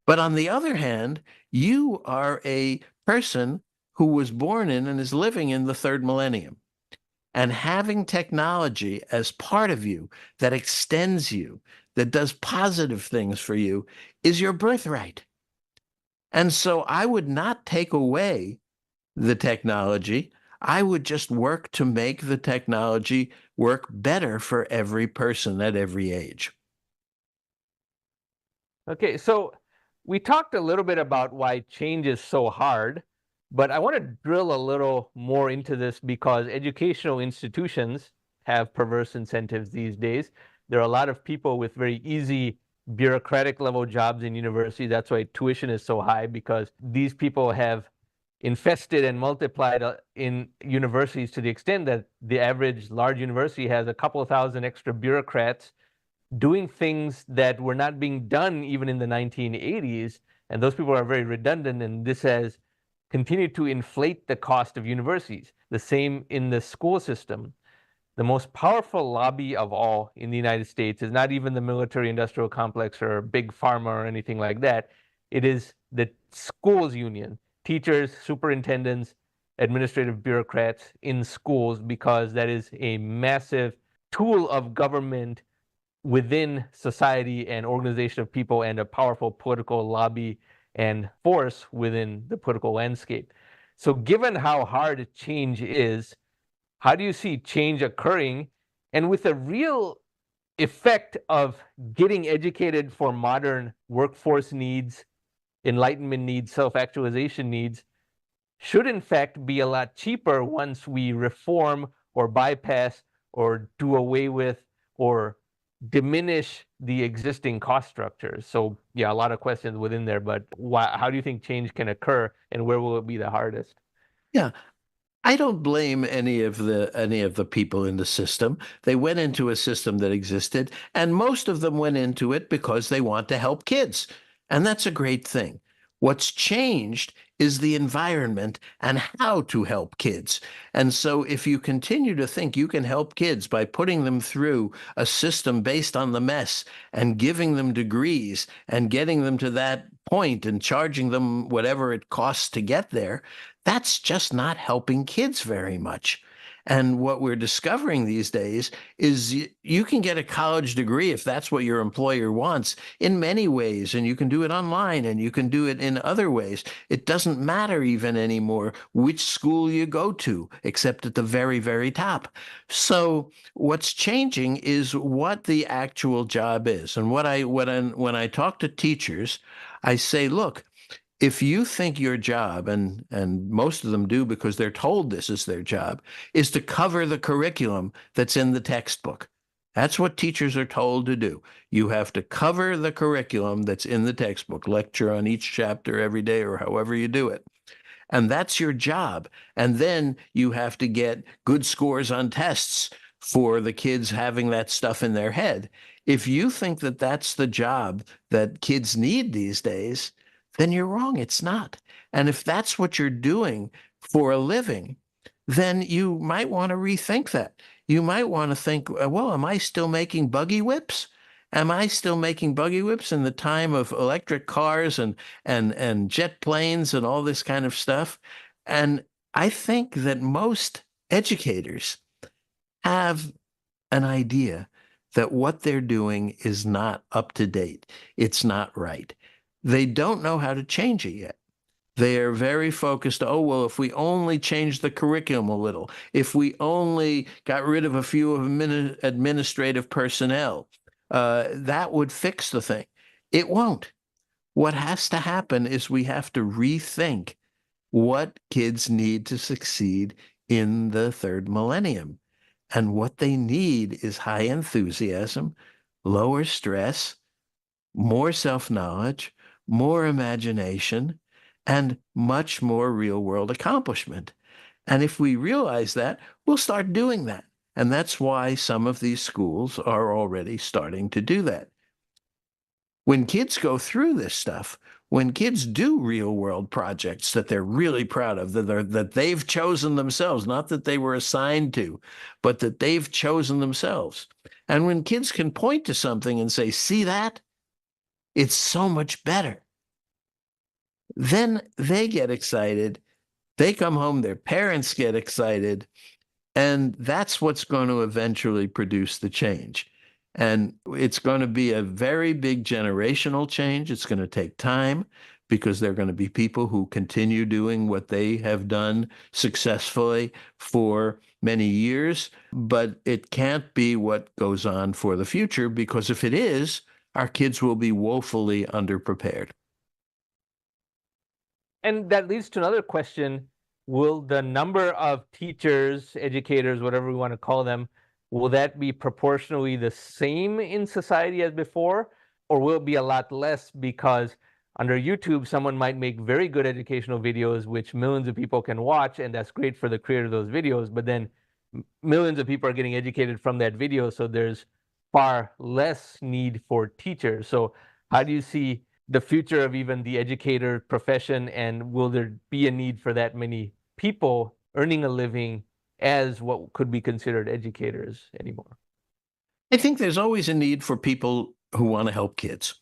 But on the other hand, you are a person who was born in and is living in the third millennium. And having technology as part of you that extends you, that does positive things for you, is your birthright. And so I would not take away the technology. I would just work to make the technology work better for every person at every age. Okay, so we talked a little bit about why change is so hard, but I want to drill a little more into this because educational institutions have perverse incentives these days. There are a lot of people with very easy bureaucratic level jobs in university. That's why tuition is so high, because these people have infested and multiplied in universities to the extent that the average large university has a couple thousand extra bureaucrats doing things that were not being done even in the 1980s. And those people are very redundant, and this has continued to inflate the cost of universities. The same in the school system. The most powerful lobby of all in the United States is not even the military industrial complex or big pharma or anything like that. It is the schools union, teachers, superintendents, administrative bureaucrats in schools, because that is a massive tool of government within society and organization of people, and a powerful political lobby and force within the political landscape. So given how hard change is, how do you see change occurring and with a real effect of getting educated for modern workforce needs, enlightenment needs, self-actualization needs, should in fact be a lot cheaper once we reform or bypass or do away with or diminish the existing cost structures. So yeah, a lot of questions within there, but how do you think change can occur and where will it be the hardest? Yeah, I don't blame any of the people in the system. They went into a system that existed, and most of them went into it because they want to help kids. And that's a great thing. What's changed is the environment and how to help kids. And so if you continue to think you can help kids by putting them through a system based on the mess and giving them degrees and getting them to that point and charging them whatever it costs to get there, that's just not helping kids very much. And what we're discovering these days is you can get a college degree if that's what your employer wants in many ways, and you can do it online and you can do it in other ways. It doesn't matter even anymore which school you go to, except at the very, very top. So what's changing is what the actual job is. And when I talk to teachers, I say, look, if you think your job, and most of them do because they're told this is their job, is to cover the curriculum that's in the textbook. That's what teachers are told to do. You have to cover the curriculum that's in the textbook, lecture on each chapter every day or however you do it. And that's your job. And then you have to get good scores on tests for the kids having that stuff in their head. If you think that that's the job that kids need these days, then you're wrong. It's not. And if that's what you're doing for a living, then you might want to rethink that. You might want to think, well, am I still making buggy whips? Am I still making buggy whips in the time of electric cars and jet planes and all this kind of stuff? And I think that most educators have an idea that what they're doing is not up to date. It's not right. They don't know how to change it yet. They are very focused. Oh, well, if we only changed the curriculum a little, if we only got rid of a few administrative personnel, that would fix the thing. It won't. What has to happen is we have to rethink what kids need to succeed in the third millennium. And what they need is high enthusiasm, lower stress, more self-knowledge, more imagination, and much more real-world accomplishment. And if we realize that, we'll start doing that. And that's why some of these schools are already starting to do that. When kids go through this stuff, when kids do real-world projects that they're really proud of, that they've chosen themselves, not that they were assigned to, but that they've chosen themselves. And when kids can point to something and say, see that? It's so much better. Then they get excited. They come home, their parents get excited, and that's what's going to eventually produce the change. And it's going to be a very big generational change. It's going to take time because there are going to be people who continue doing what they have done successfully for many years, but it can't be what goes on for the future, because if it is, our kids will be woefully underprepared. And that leads to another question. Will the number of teachers, educators, whatever we want to call them, will that be proportionally the same in society as before? Or will it be a lot less because under YouTube, someone might make very good educational videos, which millions of people can watch, and that's great for the creator of those videos, but then millions of people are getting educated from that video, so there's far less need for teachers. So how do you see the future of even the educator profession, and will there be a need for that many people earning a living as what could be considered educators anymore? I think there's always a need for people who want to help kids.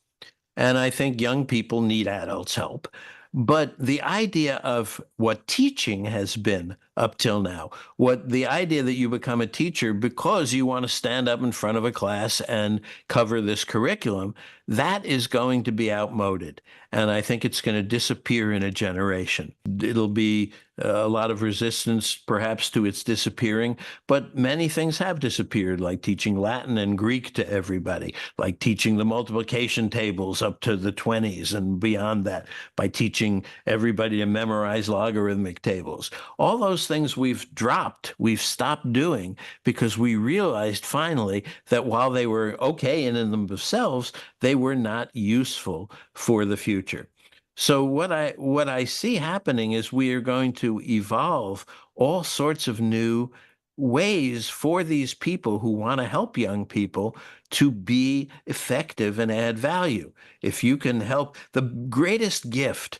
And I think young people need adults' help. But the idea of what teaching has been up till now. What the idea that you become a teacher because you want to stand up in front of a class and cover this curriculum, that is going to be outmoded. And I think it's going to disappear in a generation. It'll be a lot of resistance perhaps to its disappearing, but many things have disappeared, like teaching Latin and Greek to everybody, like teaching the multiplication tables up to the 20s and beyond that, by teaching everybody to memorize logarithmic tables. All those things we've dropped, we've stopped doing because we realized finally that while they were okay in and of themselves, they were not useful for the future. So what I see happening is we are going to evolve all sorts of new ways for these people who want to help young people to be effective and add value. If you can help, the greatest gift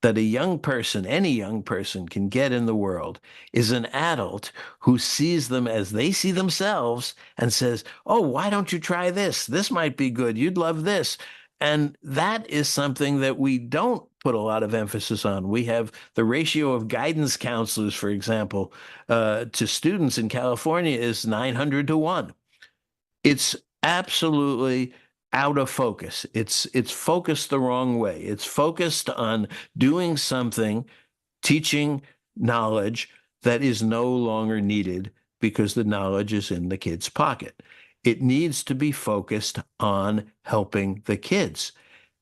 that a young person, any young person, can get in the world is an adult who sees them as they see themselves and says, "Oh, why don't you try this? This might be good. You'd love this." And that is something that we don't put a lot of emphasis on. We have the ratio of guidance counselors, for example, to students in California is 900 to 1. It's absolutely out of focus. It's focused the wrong way. It's focused on doing something, teaching knowledge that is no longer needed because the knowledge is in the kid's pocket. It needs to be focused on helping the kids.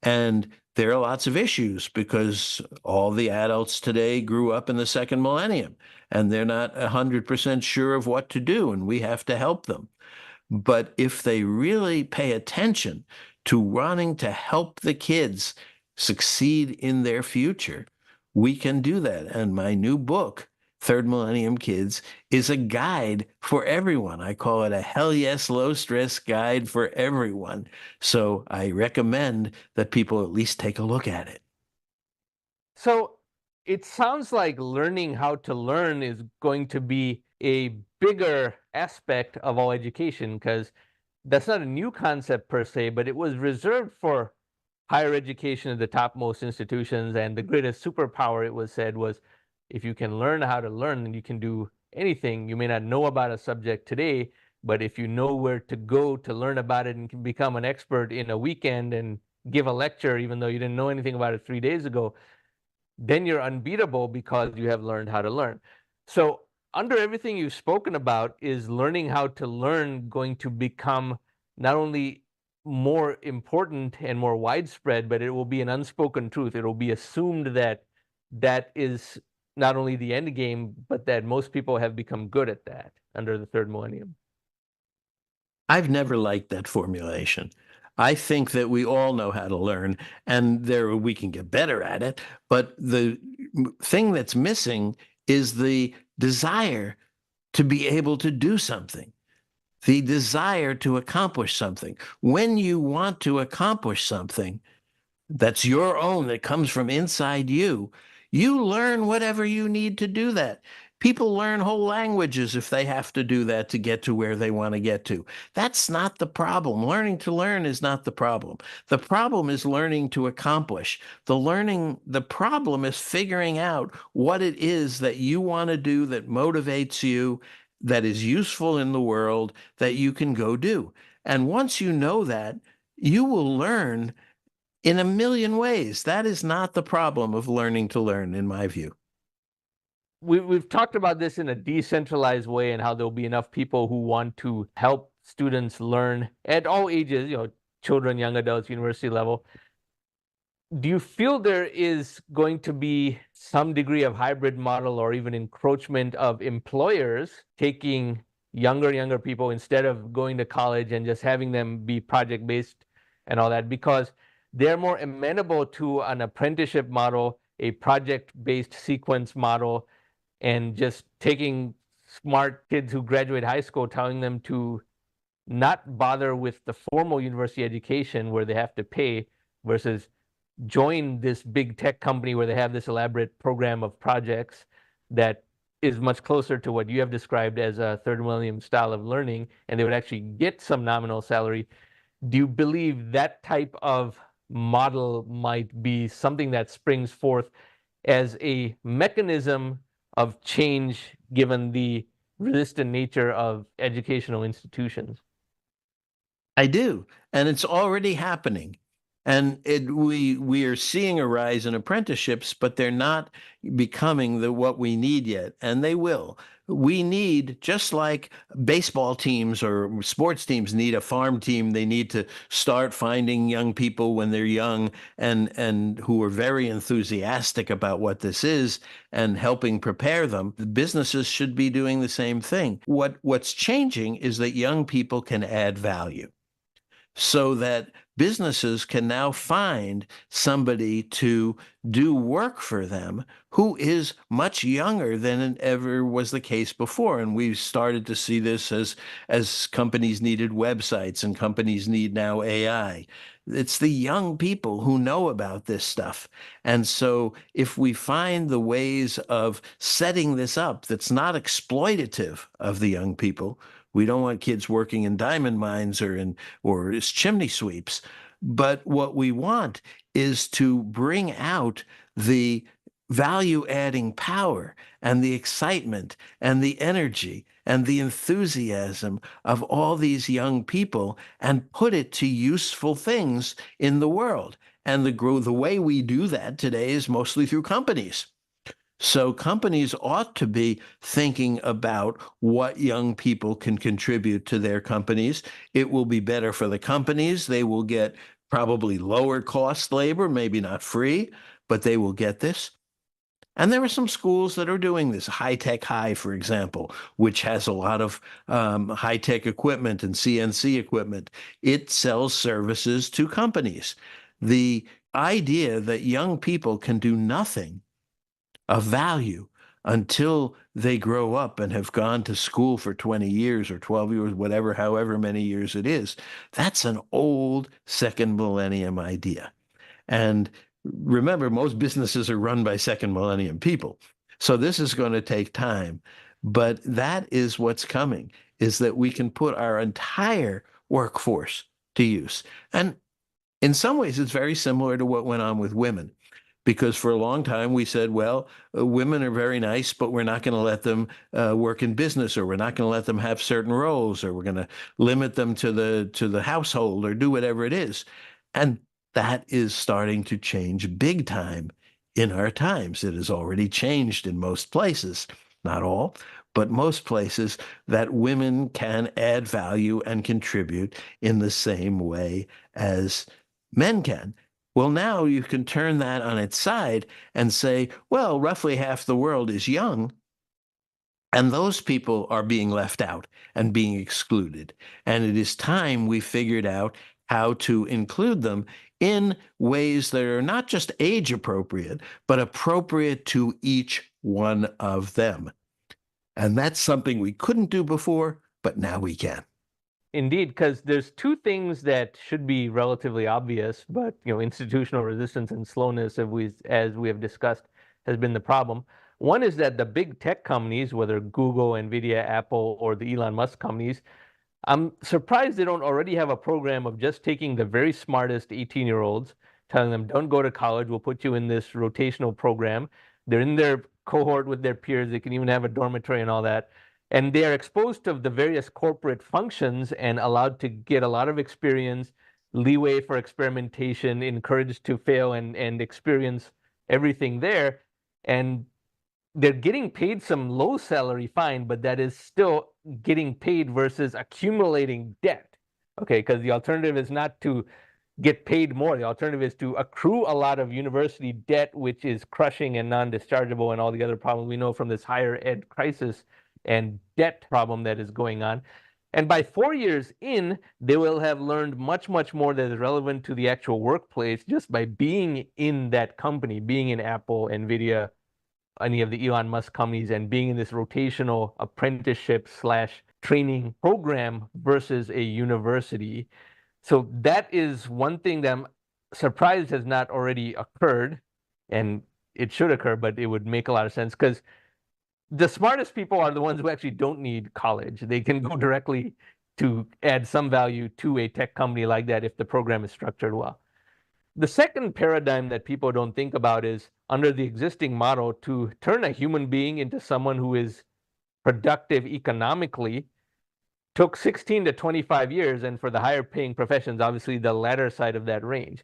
And there are lots of issues because all the adults today grew up in the second millennium and they're not 100% sure of what to do, and we have to help them. But if they really pay attention to wanting to help the kids succeed in their future, we can do that. And my new book, Third Millennium Kids, is a guide for everyone. I call it a hell yes, low stress guide for everyone. So I recommend that people at least take a look at it. So it sounds like learning how to learn is going to be a bigger aspect of all education, because that's not a new concept per se, but it was reserved for higher education at the topmost institutions. And the greatest superpower, it was said, was if you can learn how to learn, then you can do anything. You may not know about a subject today, but if you know where to go to learn about it and can become an expert in a weekend and give a lecture, even though you didn't know anything about it 3 days ago, then you're unbeatable because you have learned how to learn. So under everything you've spoken about, is learning how to learn going to become not only more important and more widespread, but it will be an unspoken truth. It will be assumed that that is not only the end game, but that most people have become good at that under the third millennium. I've never liked that formulation. I think that we all know how to learn, and there we can get better at it. But the thing that's missing is the desire to be able to do something, the desire to accomplish something. When you want to accomplish something that's your own, that comes from inside you, you learn whatever you need to do that. People learn whole languages if they have to do that to get to where they want to get to. That's not the problem. Learning to learn is not the problem. The problem is learning to accomplish. The problem is figuring out what it is that you want to do that motivates you, that is useful in the world, that you can go do. And once you know that, you will learn in a million ways. That is not the problem of learning to learn, in my view. We've talked about this in a decentralized way and how there'll be enough people who want to help students learn at all ages, children, young adults, university level. Do you feel there is going to be some degree of hybrid model or even encroachment of employers taking younger people instead of going to college and just having them be project based and all that, because they're more amenable to an apprenticeship model, a project based sequence model, and just taking smart kids who graduate high school, telling them to not bother with the formal university education where they have to pay, versus join this big tech company where they have this elaborate program of projects that is much closer to what you have described as a third millennium style of learning, and they would actually get some nominal salary. Do you believe that type of model might be something that springs forth as a mechanism of change given the resistant nature of educational institutions? I do, and it's already happening. And we are seeing a rise in apprenticeships, but they're not becoming what we need yet, and they will. We need, just like baseball teams or sports teams need a farm team, they need to start finding young people when they're young and who are very enthusiastic about what this is and helping prepare them. The businesses should be doing the same thing. What's changing is that young people can add value, so that businesses can now find somebody to do work for them who is much younger than it ever was the case before. And we've started to see this as companies needed websites and companies need now AI. It's the young people who know about this stuff. And so if we find the ways of setting this up that's not exploitative of the young people, we don't want kids working in diamond mines or as chimney sweeps. But what we want is to bring out the value adding power and the excitement and the energy and the enthusiasm of all these young people and put it to useful things in the world. And the way we do that today is mostly through companies. So companies ought to be thinking about what young people can contribute to their companies. It will be better for the companies. They will get probably lower cost labor, maybe not free, but they will get this. And there are some schools that are doing this. High Tech High, for example, which has a lot of high tech equipment and CNC equipment. It sells services to companies. The idea that young people can do nothing of value until they grow up and have gone to school for 20 years or 12 years, whatever, however many years it is. That's an old second millennium idea. And remember, most businesses are run by second millennium people. So this is going to take time. But that is what's coming, is that we can put our entire workforce to use. And in some ways, it's very similar to what went on with women, because for a long time we said, well, women are very nice, but we're not going to let them work in business, or we're not going to let them have certain roles, or we're going to limit them to the household, or do whatever it is. And that is starting to change big time in our times. It has already changed in most places, not all, but most places, that women can add value and contribute in the same way as men can. Well, now you can turn that on its side and say, well, roughly half the world is young, and those people are being left out and being excluded. And it is time we figured out how to include them in ways that are not just age appropriate, but appropriate to each one of them. And that's something we couldn't do before, but now we can. Indeed, because there's two things that should be relatively obvious, but institutional resistance and slowness, as we have discussed, has been the problem. One is that the big tech companies, whether Google, Nvidia, Apple, or the Elon Musk companies, I'm surprised they don't already have a program of just taking the very smartest 18-year-olds, telling them, don't go to college, we'll put you in this rotational program. They're in their cohort with their peers, they can even have a dormitory and all that. And they are exposed to the various corporate functions and allowed to get a lot of experience, leeway for experimentation, encouraged to fail and experience everything there. And they're getting paid some low salary, fine, but that is still getting paid versus accumulating debt. Okay, because the alternative is not to get paid more. The alternative is to accrue a lot of university debt, which is crushing and non-dischargeable, and all the other problems we know from this higher ed crisis and debt problem that is going on. And by 4 years in, they will have learned much, much more that is relevant to the actual workplace just by being in that company, being in Apple, Nvidia, any of the Elon Musk companies, and being in this rotational apprenticeship slash training program versus a university. So that is one thing that I'm surprised has not already occurred, and it should occur, but it would make a lot of sense because the smartest people are the ones who actually don't need college. They can go directly to add some value to a tech company like that if the program is structured well. The second paradigm that people don't think about is under the existing model to turn a human being into someone who is productive economically took 16 to 25 years, and for the higher paying professions, obviously the latter side of that range.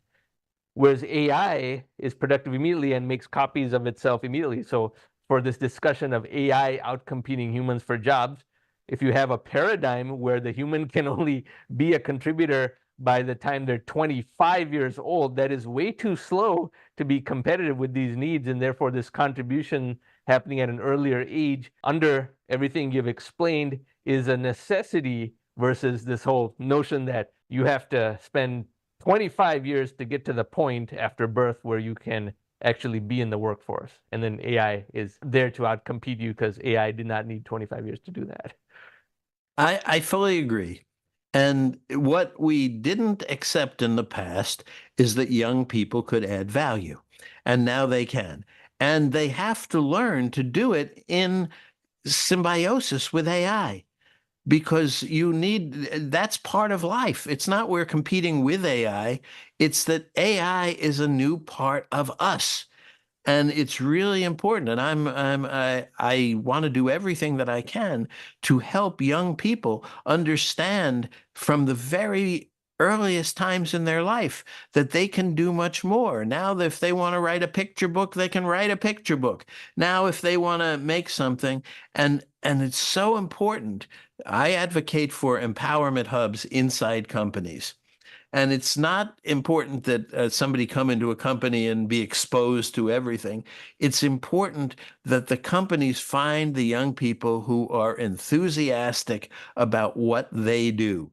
Whereas AI is productive immediately and makes copies of itself immediately. So for this discussion of AI outcompeting humans for jobs, if you have a paradigm where the human can only be a contributor by the time they're 25 years old, that is way too slow to be competitive with these needs. And therefore, this contribution happening at an earlier age under everything you've explained is a necessity versus this whole notion that you have to spend 25 years to get to the point after birth where you can actually be in the workforce. And then AI is there to outcompete you because AI did not need 25 years to do that. I fully agree. And what we didn't accept in the past is that young people could add value. And now they can. And they have to learn to do it in symbiosis with AI, because that's part of life. It's not we're competing with AI, it's that AI is a new part of us. And it's really important. And I want to do everything that I can to help young people understand from the very earliest times in their life that they can do much more. Now, if they want to write a picture book, they can write a picture book. Now, if they want to make something, and it's so important. I advocate for empowerment hubs inside companies. And it's not important that somebody come into a company and be exposed to everything. It's important that the companies find the young people who are enthusiastic about what they do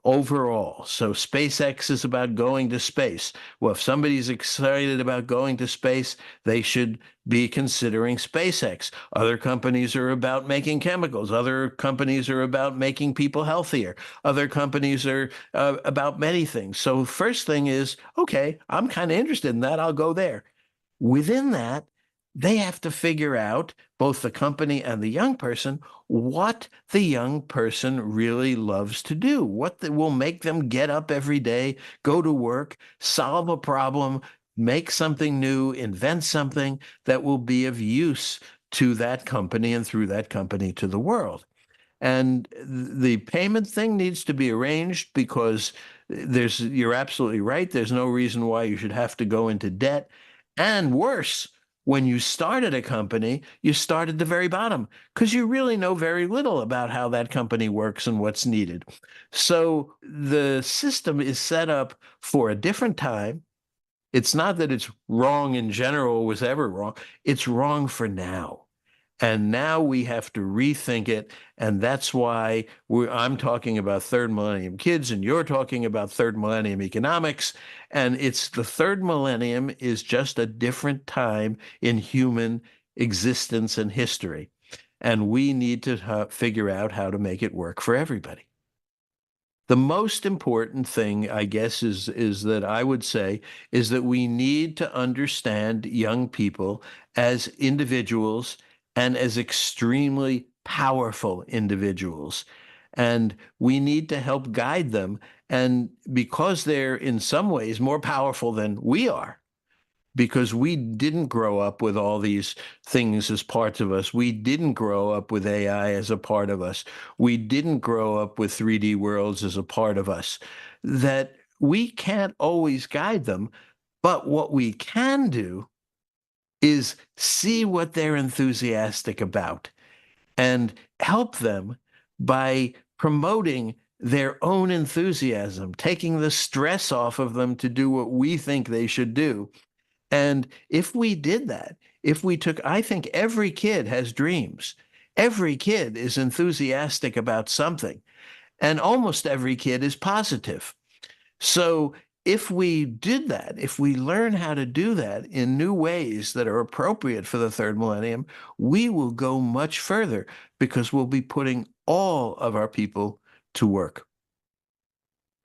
overall. So SpaceX is about going to space. Well, if somebody's excited about going to space, they should be considering SpaceX. Other companies are about making chemicals. Other companies are about making people healthier. Other companies are about many things. So first thing is, okay, I'm kind of interested in that. I'll go there. Within that, they have to figure out, both the company and the young person, what the young person really loves to do, what will make them get up every day, go to work, solve a problem, make something new, invent something that will be of use to that company and through that company to the world. And the payment thing needs to be arranged, because you're absolutely right. There's no reason why you should have to go into debt. And worse, when you started a company, you start at the very bottom because you really know very little about how that company works and what's needed. So the system is set up for a different time. It's not that it's wrong in general, was ever wrong. It's wrong for now. And now we have to rethink it. And that's why I'm talking about third millennium kids, and you're talking about third millennium economics. And it's the third millennium is just a different time in human existence and history. And we need to figure out how to make it work for everybody. The most important thing, I guess, is that I would say is that we need to understand young people as individuals and as extremely powerful individuals. And we need to help guide them. And because they're in some ways more powerful than we are, because we didn't grow up with all these things as parts of us. We didn't grow up with AI as a part of us. We didn't grow up with 3D worlds as a part of us. That we can't always guide them, but what we can do is see what they're enthusiastic about and help them by promoting their own enthusiasm, taking the stress off of them to do what we think they should do. And if we did that, if we took, I think every kid has dreams. Every kid is enthusiastic about something, and almost every kid is positive. So if we did that, if we learn how to do that in new ways that are appropriate for the third millennium, we will go much further because we'll be putting all of our people to work.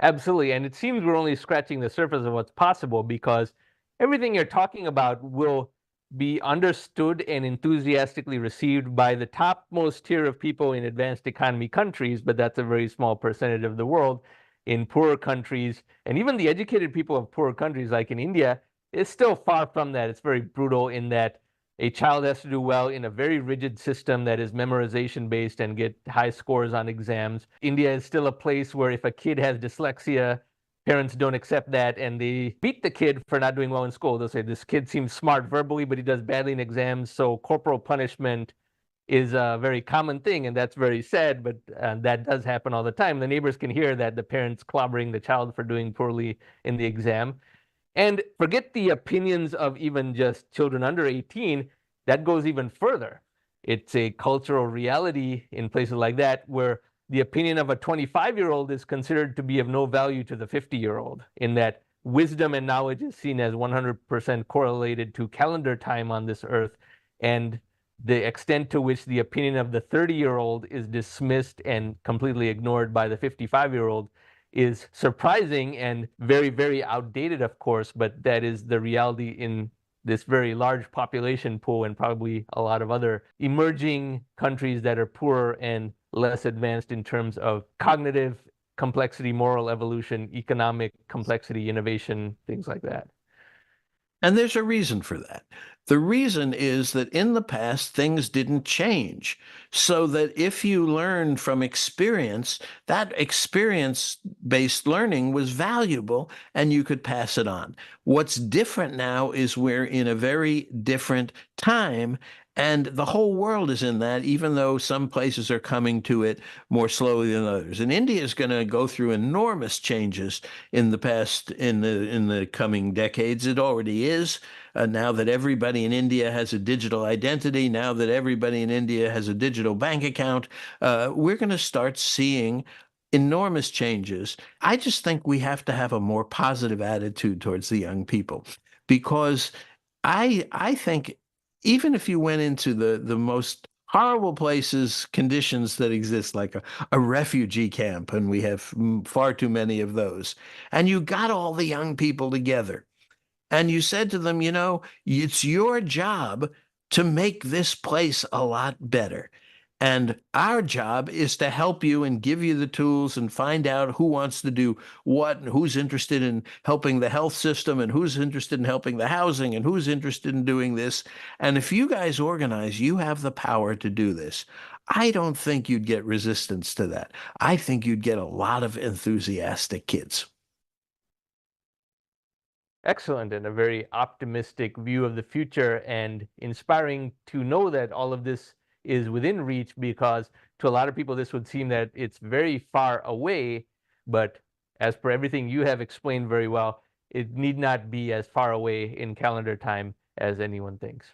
Absolutely. And it seems we're only scratching the surface of what's possible, because everything you're talking about will be understood and enthusiastically received by the topmost tier of people in advanced economy countries, but that's a very small percentage of the world. in poorer countries, and even the educated people of poorer countries like in India, is still far from that. It's very brutal in that a child has to do well in a very rigid system that is memorization based and get high scores on exams. India is still a place where if a kid has dyslexia, parents don't accept that and they beat the kid for not doing well in school. They'll say, this kid seems smart verbally, but he does badly in exams. So corporal punishment is a very common thing, and that's very sad, but that does happen all the time. The neighbors can hear that the parents clobbering the child for doing poorly in the exam. And forget the opinions of even just children under 18, that goes even further. It's a cultural reality in places like that where the opinion of a 25-year-old is considered to be of no value to the 50-year-old, in that wisdom and knowledge is seen as 100% correlated to calendar time on this earth. And the extent to which the opinion of the 30-year-old is dismissed and completely ignored by the 55-year-old is surprising and very, very outdated, of course, but that is the reality in this very large population pool and probably a lot of other emerging countries that are poorer and less advanced in terms of cognitive complexity, moral evolution, economic complexity, innovation, things like that. And there's a reason for that. The reason is that in the past, things didn't change. So that if you learned from experience, that experience-based learning was valuable and you could pass it on. What's different now is we're in a very different time, and the whole world is in that, even though some places are coming to it more slowly than others. And India is going to go through enormous changes in the coming decades. It already is. Now that everybody in India has a digital identity, now that everybody in India has a digital bank account, we're going to start seeing enormous changes. I just think we have to have a more positive attitude towards the young people, because I think even if you went into the most horrible places, conditions that exist, like a refugee camp, and we have far too many of those, and you got all the young people together, and you said to them, it's your job to make this place a lot better. And our job is to help you and give you the tools and find out who wants to do what and who's interested in helping the health system and who's interested in helping the housing and who's interested in doing this. And if you guys organize, you have the power to do this. I don't think you'd get resistance to that. I think you'd get a lot of enthusiastic kids. Excellent, and a very optimistic view of the future, and inspiring to know that all of this is within reach, because to a lot of people this would seem that it's very far away, but as per everything you have explained very well, it need not be as far away in calendar time as anyone thinks.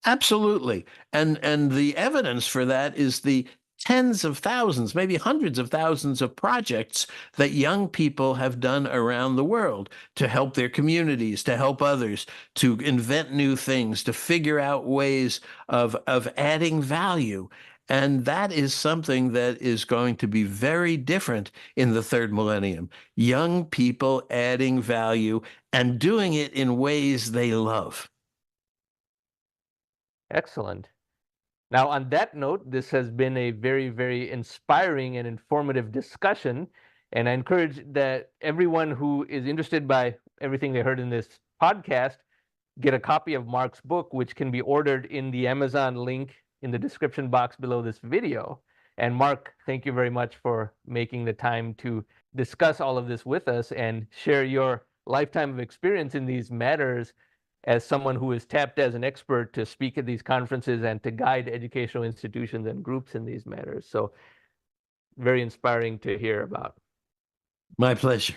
Absolutely. And the evidence for that is the tens of thousands, maybe hundreds of thousands of projects that young people have done around the world to help their communities, to help others, to invent new things, to figure out ways of adding value. And that is something that is going to be very different in the third millennium. Young people adding value and doing it in ways they love. Excellent. Now, on that note, this has been a very, very inspiring and informative discussion. And I encourage that everyone who is interested by everything they heard in this podcast get a copy of Marc's book, which can be ordered in the Amazon link in the description box below this video. And Marc, thank you very much for making the time to discuss all of this with us and share your lifetime of experience in these matters as someone who is tapped as an expert to speak at these conferences and to guide educational institutions and groups in these matters. So very inspiring to hear about. My pleasure.